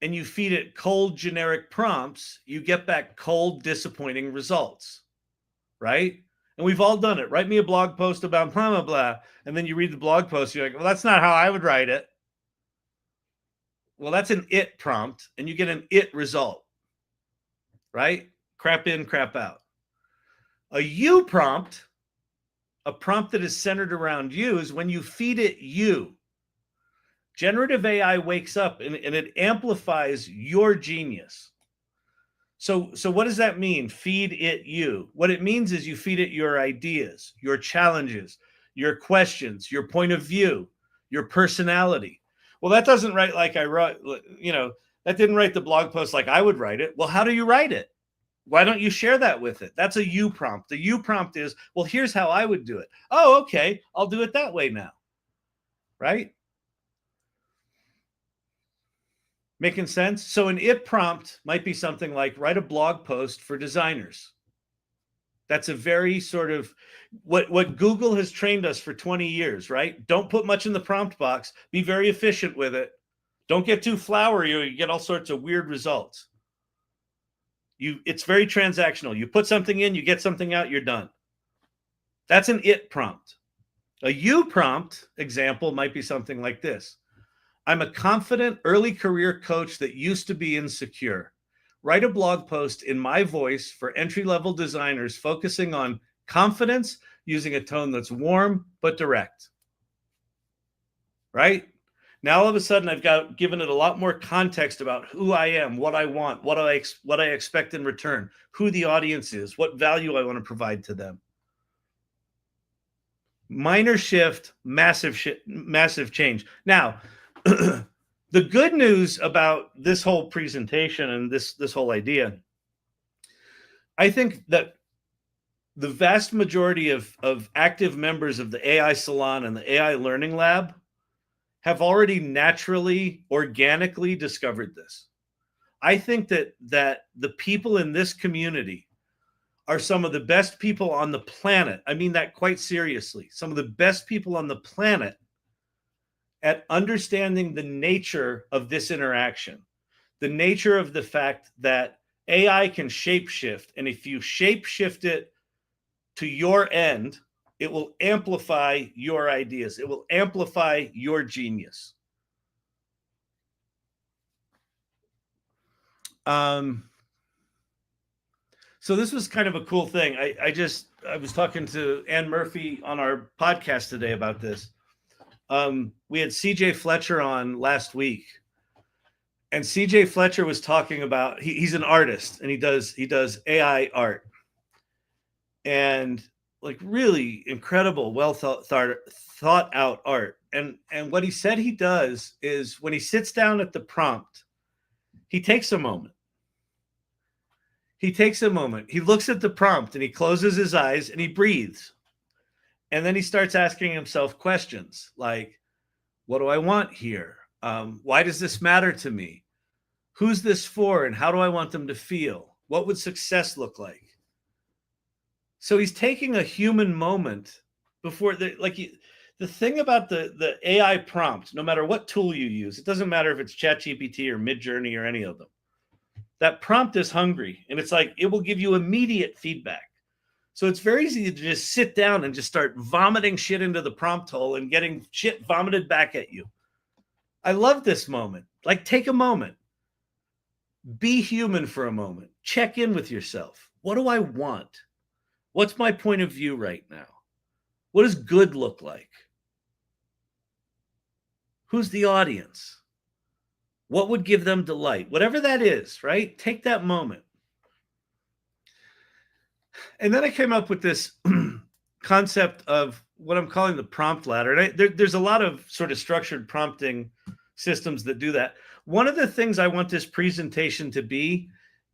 and you feed it cold generic prompts, you get back cold, disappointing results, right? And we've all done it. Write me a blog post about blah, blah, blah. And then you read the blog post, you're like, well, that's not how I would write it. Well, that's an it prompt, and you get an it result, right? Crap in, crap out. A you prompt, a prompt that is centered around you, is when you feed it you. Generative AI wakes up and it amplifies your genius. So what does that mean? Feed it you. What it means is you feed it your ideas, your challenges, your questions, your point of view, your personality. Well, that doesn't write like I wrote, that didn't write the blog post like I would write it. Well, how do you write it? Why don't you share that with it? That's a you prompt. The you prompt is, well, here's how I would do it. Oh, okay. I'll do it that way now. Right? Making sense? So an it prompt might be something like write a blog post for designers. That's a very sort of what Google has trained us for 20 years, right? Don't put much in the prompt box. Be very efficient with it. Don't get too flowery or you get all sorts of weird results. It's very transactional. You put something in, you get something out, you're done. That's an it prompt. A you prompt example might be something like this. I'm a confident early career coach that used to be insecure. Write a blog post in my voice for entry-level designers focusing on confidence, using a tone that's warm but direct. Right? Now all of a sudden I've given it a lot more context about who I am, what I want, what I expect in return, who the audience is, what value I want to provide to them. Minor shift, massive change. Now, the good news about this whole presentation and this whole idea, I think that the vast majority of active members of the AI Salon and the AI Learning Lab have already naturally, organically discovered this. I think that the people in this community are some of the best people on the planet. I mean that quite seriously. Some of the best people on the planet at understanding the nature of this interaction, the nature of the fact that AI can shapeshift. And if you shapeshift it to your end, it will amplify your ideas. It will amplify your genius. So this was kind of a cool thing. I was talking to Ann Murphy on our podcast today about this. We had CJ Fletcher on last week, and CJ Fletcher was talking about he's an artist and he does AI art, and like really incredible, well thought out art. And what he said he does is when he sits down at the prompt, he takes a moment. He takes a moment. He looks at the prompt and he closes his eyes and he breathes. And then he starts asking himself questions like, what do I want here? Why does this matter to me? Who's this for? And how do I want them to feel? What would success look like? So he's taking a human moment before the thing about the AI prompt, no matter what tool you use, it doesn't matter if it's Chat GPT or Midjourney or any of them. That prompt is hungry, and it's like it will give you immediate feedback. So it's very easy to just sit down and just start vomiting shit into the prompt hole and getting shit vomited back at you. I love this moment. Like, take a moment. Be human for a moment. Check in with yourself. What do I want? What's my point of view right now? What does good look like? Who's the audience? What would give them delight? Whatever that is, right? Take that moment. And then I came up with this concept of what I'm calling the prompt ladder. And there's a lot of sort of structured prompting systems that do that. One of the things I want this presentation to be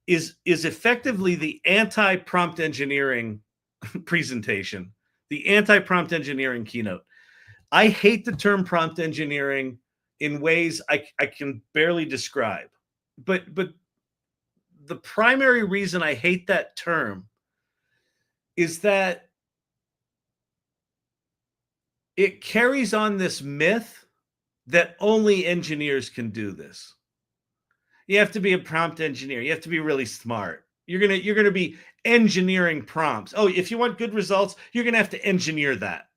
is effectively the anti-prompt engineering presentation, the anti-prompt engineering keynote. I hate the term prompt engineering in ways I can barely describe. But the primary reason I hate that term is that it carries on this myth that only engineers can do this. You have to be a prompt engineer. You have to be really smart. You're gonna be engineering prompts. Oh, if you want good results, you're gonna have to engineer that.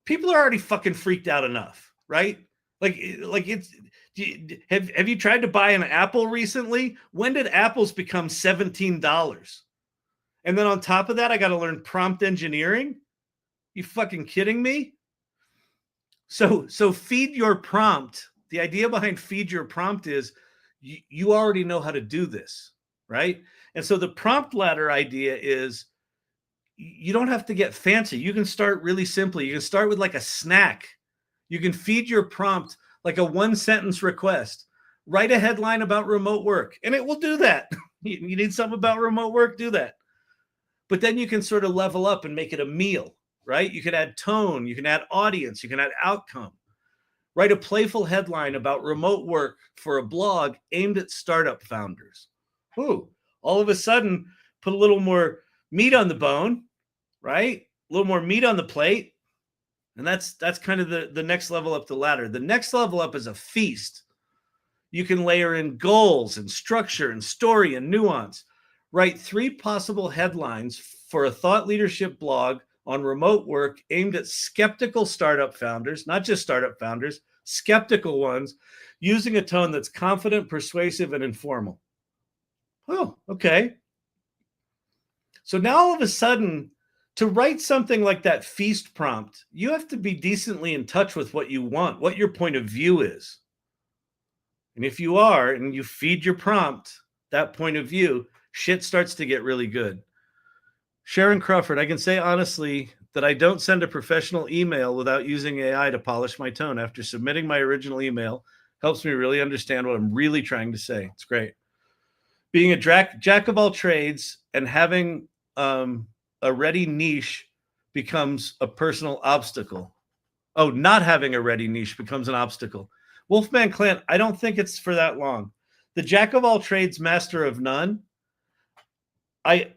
People are already fucking freaked out enough, right? Like it's. Have you tried to buy an apple recently? When did apples become $17? And then on top of that, I got to learn prompt engineering. You fucking kidding me? So feed your prompt. The idea behind feed your prompt is you already know how to do this, right? And so the prompt ladder idea is you don't have to get fancy. You can start really simply. You can start with like a snack. You can feed your prompt like a one-sentence request. Write a headline about remote work, and it will do that. You need something about remote work, do that. But then you can sort of level up and make it a meal, right? You can add tone, you can add audience, you can add outcome. Write a playful headline about remote work for a blog aimed at startup founders. Ooh, all of a sudden, put a little more meat on the bone, right? A little more meat on the plate. And that's kind of the next level up the ladder. The next level up is a feast. You can layer in goals and structure and story and nuance. Write 3 possible headlines for a thought leadership blog on remote work aimed at skeptical startup founders, not just startup founders, skeptical ones, using a tone that's confident, persuasive, and informal. Oh, okay. So now all of a sudden, To write something like that feast prompt, you have to be decently in touch with what you want, what your point of view is. And if you are, and you feed your prompt that point of view, shit starts to get really good. Sharon Crawford, I can say honestly that I don't send a professional email without using AI to polish my tone. After submitting my original email, helps me really understand what I'm really trying to say. It's great. Being a jack of all trades and having a ready niche becomes a personal obstacle. Oh, not having a ready niche becomes an obstacle. Wolfman Clint, I don't think it's for that long. The jack of all trades, master of none. I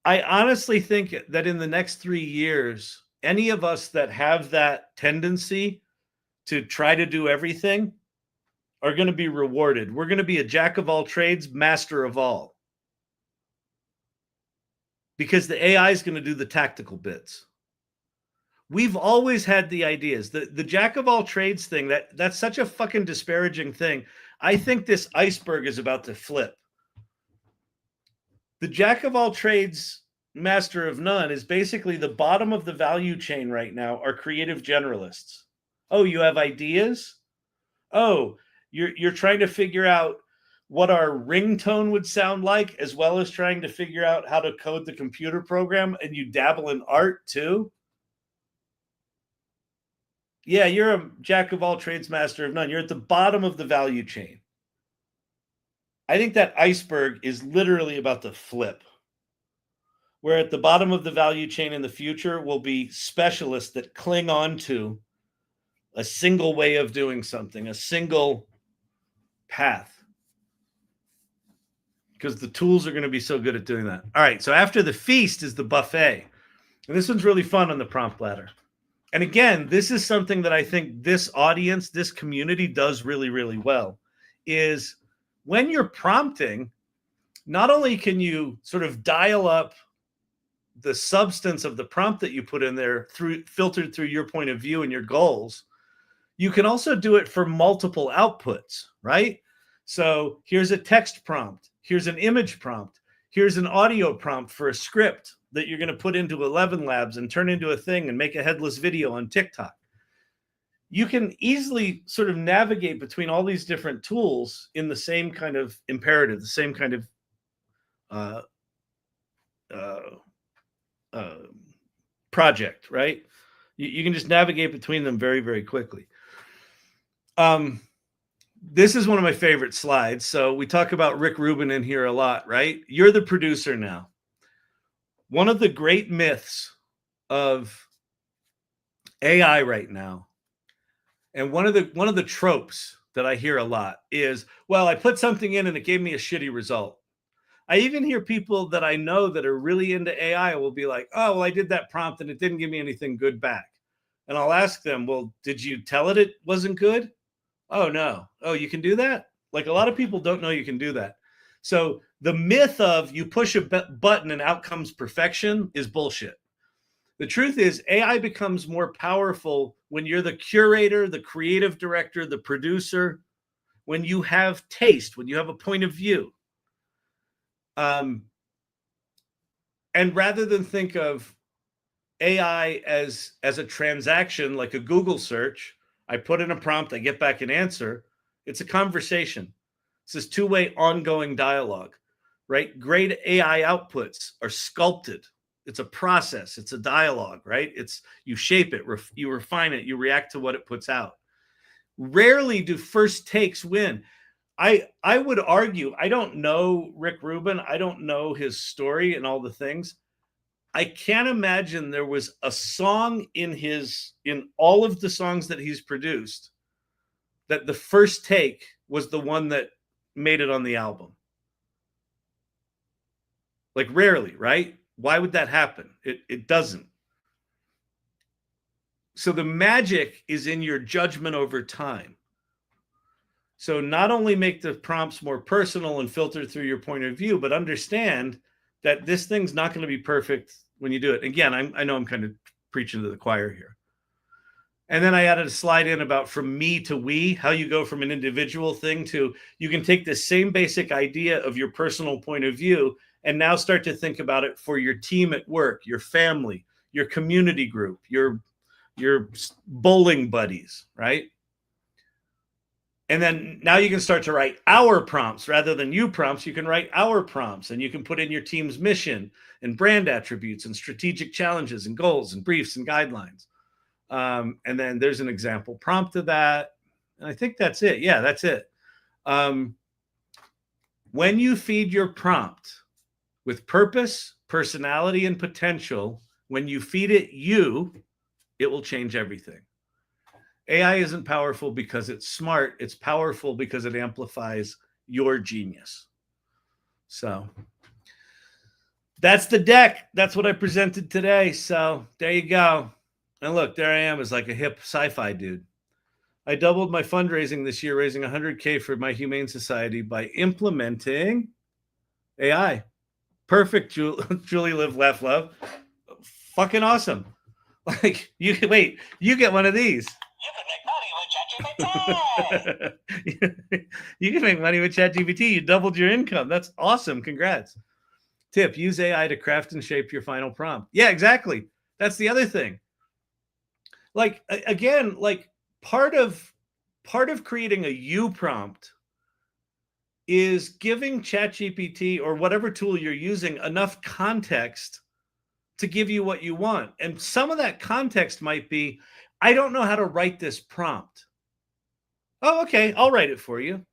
honestly think that in the next 3 years, any of us that have that tendency to try to do everything are going to be rewarded. We're going to be a jack of all trades, master of all. Because the AI is going to do the tactical bits. We've always had the ideas. The jack of all trades thing, that's such a fucking disparaging thing. I think this iceberg is about to flip. The jack of all trades, master of none is basically the bottom of the value chain right now are creative generalists. Oh, you have ideas? Oh, you're trying to figure out what our ringtone would sound like, as well as trying to figure out how to code the computer program, and you dabble in art too? Yeah, you're a jack of all trades, master of none. You're at the bottom of the value chain. I think that iceberg is literally about to flip. Where at the bottom of the value chain in the future will be specialists that cling on to a single way of doing something, a single path. Because the tools are going to be so good at doing that. All right, so after the feast is the buffet. And this one's really fun on the prompt ladder. And again, this is something that I think this audience, this community does really, really well, is when you're prompting, not only can you sort of dial up the substance of the prompt that you put in there filtered through your point of view and your goals, you can also do it for multiple outputs, right? So here's a text prompt. Here's an image prompt. Here's an audio prompt for a script that you're going to put into 11 Labs and turn into a thing and make a headless video on TikTok. You can easily sort of navigate between all these different tools in the same kind of imperative, the same kind of project, right? You can just navigate between them very, very quickly. This is one of my favorite slides. So we talk about Rick Rubin in here a lot, right? You're the producer now. One of the great myths of AI right now, and one of the tropes that I hear a lot is, well, I put something in and it gave me a shitty result. I even hear people that I know that are really into AI will be like, oh, well, I did that prompt and it didn't give me anything good back. And I'll ask them, well, did you tell it wasn't good? Oh, no. Oh, you can do that? Like, a lot of people don't know you can do that. So the myth of you push a button and out comes perfection is bullshit. The truth is AI becomes more powerful when you're the curator, the creative director, the producer, when you have taste, when you have a point of view. And rather than think of AI as a transaction, like a Google search, I put in a prompt, I get back an answer. It's a conversation. It's this two-way ongoing dialogue, right? Great AI outputs are sculpted. It's a process. It's a dialogue, right? You shape it, you refine it, you react to what it puts out. Rarely do first takes win. I would argue, I don't know Rick Rubin. I don't know his story and all the things. I can't imagine there was a song in all of the songs that he's produced that the first take was the one that made it on the album. Like, rarely, right? Why would that happen? It doesn't. So the magic is in your judgment over time. So not only make the prompts more personal and filter through your point of view, but understand that this thing's not going to be perfect when you do it. Again, I know I'm kind of preaching to the choir here. And then I added a slide in about from me to we, how you go from an individual thing to, you can take the same basic idea of your personal point of view and now start to think about it for your team at work, your family, your community group, your bowling buddies, right? And then now you can start to write our prompts rather than you prompts. You can write our prompts, and you can put in your team's mission and brand attributes and strategic challenges and goals and briefs and guidelines. And then there's an example prompt of that. And I think that's it. Yeah, that's it. When you feed your prompt with purpose, personality, and potential, when you feed it you, it will change everything. AI isn't powerful because it's smart. It's powerful because it amplifies your genius. So that's the deck. That's what I presented today. So there you go. And look, there I am as like a hip sci-fi dude. I doubled my fundraising this year, raising 100K for my Humane Society by implementing AI. Perfect, Julie, live, laugh, love. Fucking awesome. Like, you can wait, you get one of these. You can make money with ChatGPT. You can make money with ChatGPT. You doubled your income. That's awesome. Congrats. Tip, use AI to craft and shape your final prompt. Yeah, exactly. That's the other thing. Like, again, like part of creating a you prompt is giving ChatGPT or whatever tool you're using enough context to give you what you want. And some of that context might be, I don't know how to write this prompt. Oh, okay, I'll write it for you.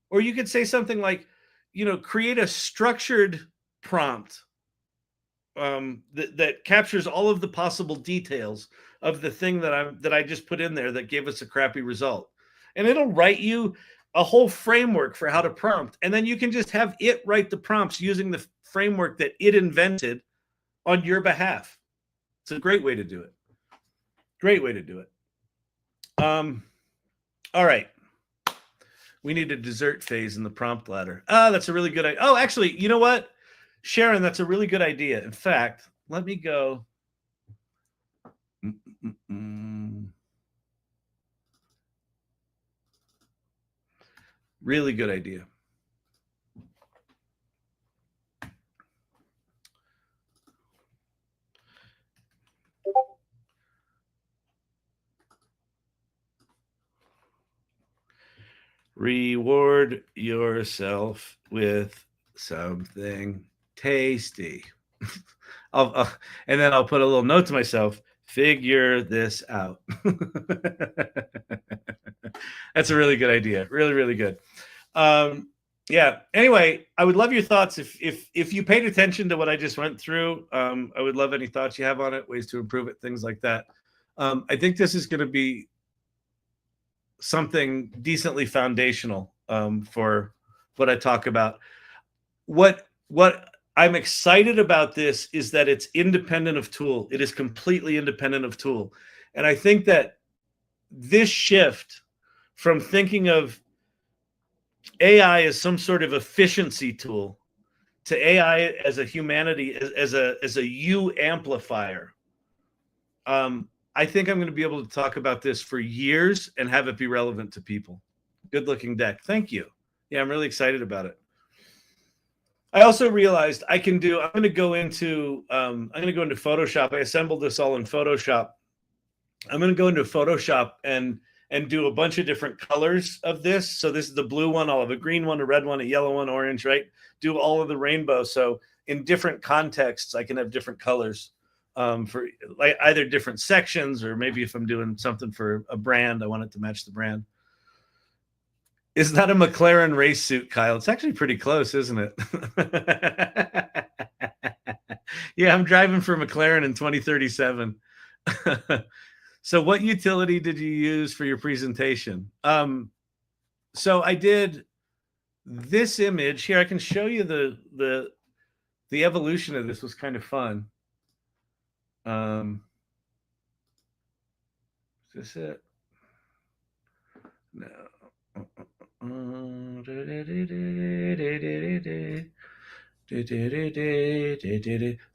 Or you could say something like, create a structured prompt that captures all of the possible details of the thing that I just put in there that gave us a crappy result. And it'll write you a whole framework for how to prompt. And then you can just have it write the prompts using the framework that it invented on your behalf. It's a great way to do it. Great way to do it. All right. We need a dessert phase in the prompt ladder. That's a really good idea. Oh, actually, you know what? Sharon, that's a really good idea. In fact, let me go. Really good idea. Reward yourself with something tasty. And then I'll put a little note to myself, figure this out. That's a really good idea. Really, really good. Yeah. Anyway, I would love your thoughts. If you paid attention to what I just went through, I would love any thoughts you have on it, ways to improve it, things like that. I think this is going to be something decently foundational for what I talk about. What I'm excited about this is that it's independent of tool. It is completely independent of tool. And I think that this shift from thinking of AI as some sort of efficiency tool to AI as a humanity, as a you amplifier. I think I'm going to be able to talk about this for years and have it be relevant to people. Good looking deck. Thank you. Yeah, I'm really excited about it. I also realized I'm going to go into Photoshop. I assembled this all in Photoshop. I'm going to go into Photoshop and do a bunch of different colors of this. So this is the blue one. I'll have a green one, a red one, a yellow one, orange, right? Do all of the rainbow. So in different contexts, I can have different colors for like either different sections, or maybe if I'm doing something for a brand, I want it to match the brand. Is that a McLaren race suit, Kyle? It's actually pretty close, isn't it? Yeah, I'm driving for McLaren in 2037. So what utility did you use for your presentation? So I did this image here. I can show you the evolution of this. Was kind of fun. Is this it? No.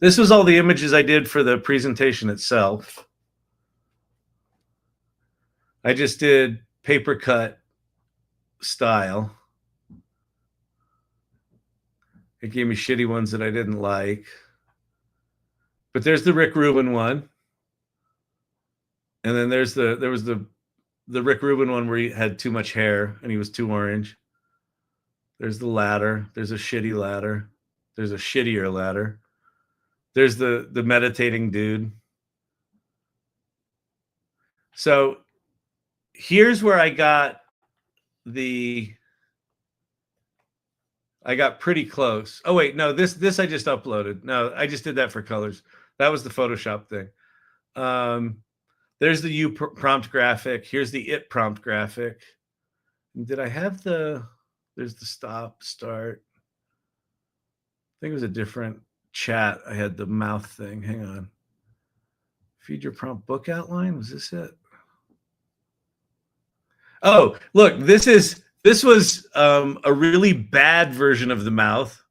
This was all the images I did for the presentation itself. I just did paper cut style. It gave me shitty ones that I didn't like. But there's the Rick Rubin one. And then there was the Rick Rubin one where he had too much hair and he was too orange. There's the ladder. There's a shitty ladder. There's a shittier ladder. There's the meditating dude. So here's where I got pretty close. Oh wait, no, this I just uploaded. No, I just did that for colors. That was the Photoshop thing. There's the U prompt graphic. Here's the it prompt graphic. Did I have there's the start. I think it was a different chat. I had the mouth thing. Hang on. Feed your prompt book outline. Was this it? Oh, look, this was a really bad version of the mouth,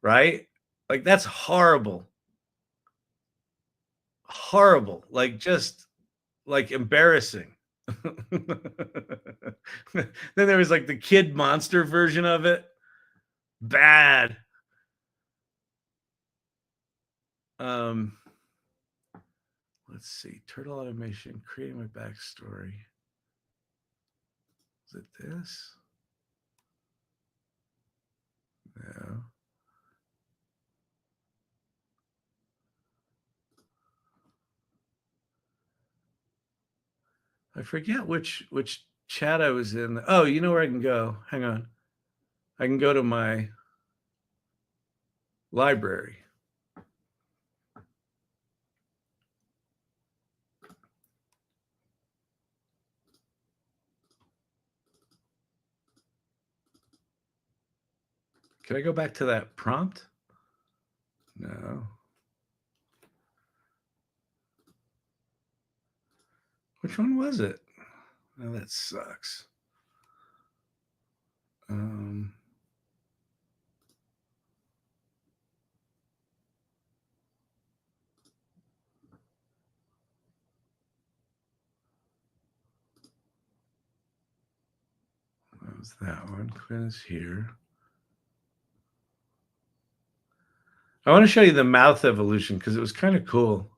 right? Like that's horrible. Horrible. Like just like embarrassing. Then there was like the kid monster version of it. Bad. Let's see. Turtle automation, creating my backstory. Is it this? No. I forget which chat I was in. Oh, you know where I can go? Hang on. I can go to my library. Can I go back to that prompt? No. Which one was it? Oh, that sucks. That was that one. Quinn is here. I want to show you the mouth evolution because it was kind of cool.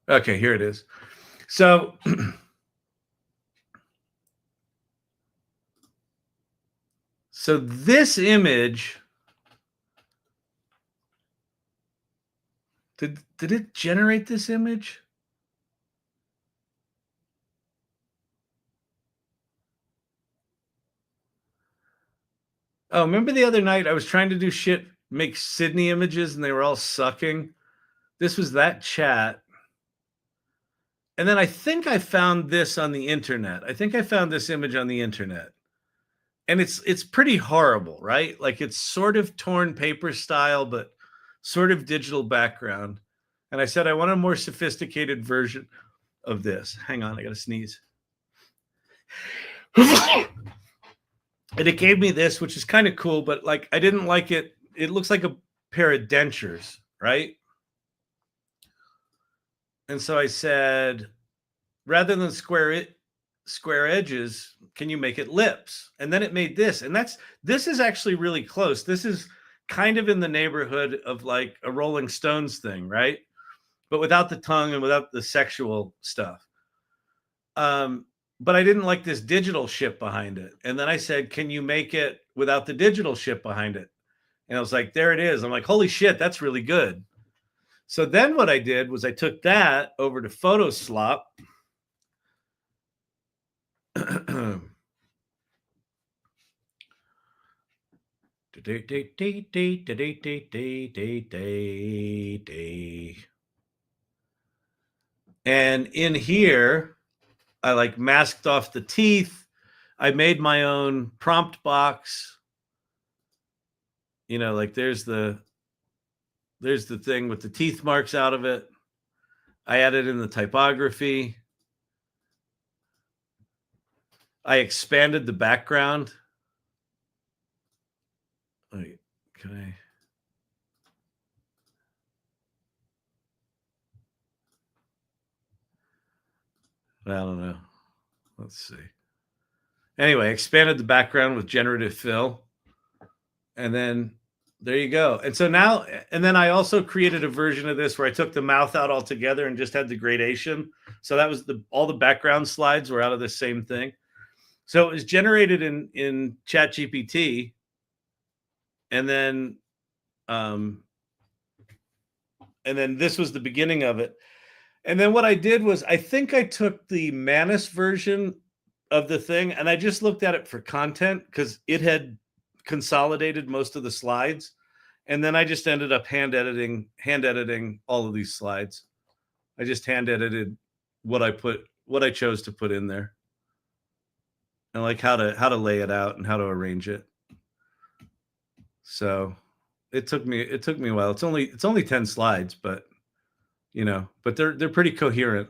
Okay, here it is. So so this image, did it generate this image? Oh, remember the other night I was trying to do shit, make Sydney images, and they were all sucking? This was that chat. And then I think I found this on the internet. I think I found this image on the internet. And it's pretty horrible, right? Like it's sort of torn paper style, but sort of digital background. And I said, I want a more sophisticated version of this. Hang on, I gotta sneeze. And it gave me this, which is kind of cool, but like I didn't like it. It looks like a pair of dentures, right? And so I said, rather than square edges, can you make it lips? And then it made this. And this is actually really close. This is kind of in the neighborhood of like a Rolling Stones thing, right? But without the tongue and without the sexual stuff. But I didn't like this digital shit behind it. And then I said, can you make it without the digital shit behind it? And I was like, there it is. I'm like, holy shit, that's really good. So then what I did was I took that over to Photoslop. And in here, I like masked off the teeth. I made my own prompt box. You know, like there's the thing with the teeth marks out of it. I added in the typography. I expanded the background. Wait, can I? I don't know. Let's see. Anyway, expanded the background with generative fill. And then there you go. And so now, and then I also created a version of this where I took the mouth out altogether and just had the gradation. So that was all the background slides were out of the same thing. So it was generated in Chat GPT. And then this was the beginning of it. And then what I did was, I think I took the Manus version of the thing and I just looked at it for content because it had consolidated most of the slides. And then I just ended up hand editing all of these slides. I just hand edited what I chose to put in there. And like how to lay it out and how to arrange it. So it took me a while. It's only 10 slides, but but they're pretty coherent.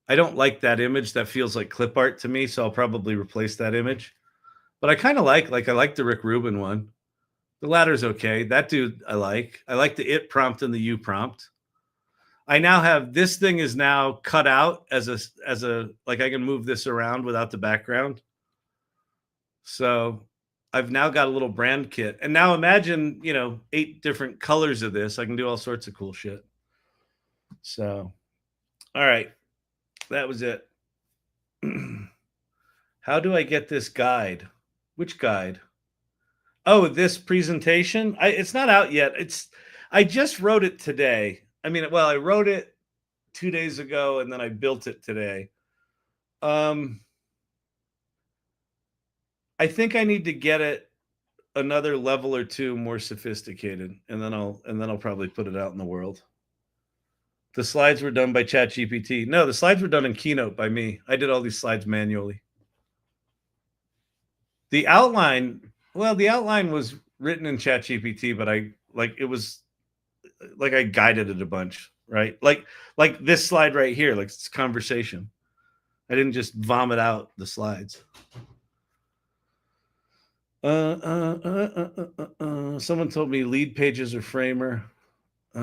I don't like that image. That feels like clip art to me, so I'll probably replace that image. But I kind of like I like the Rick Rubin one. The latter's okay. That dude I like. I like the it prompt and the you prompt. I now have this thing is now cut out as a like I can move this around without the background. So I've now got a little brand kit. And now imagine, 8 different colors of this. I can do all sorts of cool shit. So, all right. That was it. How do I get this guide? Which guide? Oh, this presentation? It's not out yet. I just wrote it today. I mean, well, I wrote it 2 days ago and then I built it today. I think I need to get it another level or 2 more sophisticated, and then I'll probably put it out in the world. The slides were done by Chat GPT. No, the slides were done in Keynote by me. I did all these slides manually. The outline was written in Chat GPT, but I guided it a bunch, right? Like this slide right here, like it's conversation. I didn't just vomit out the slides. Someone told me lead pages or framer. All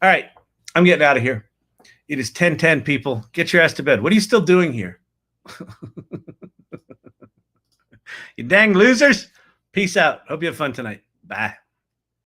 right, I'm getting out of here. It is 10:10, people. Get your ass to bed. What are you still doing here? You dang losers. Peace out. Hope you have fun tonight. Bye.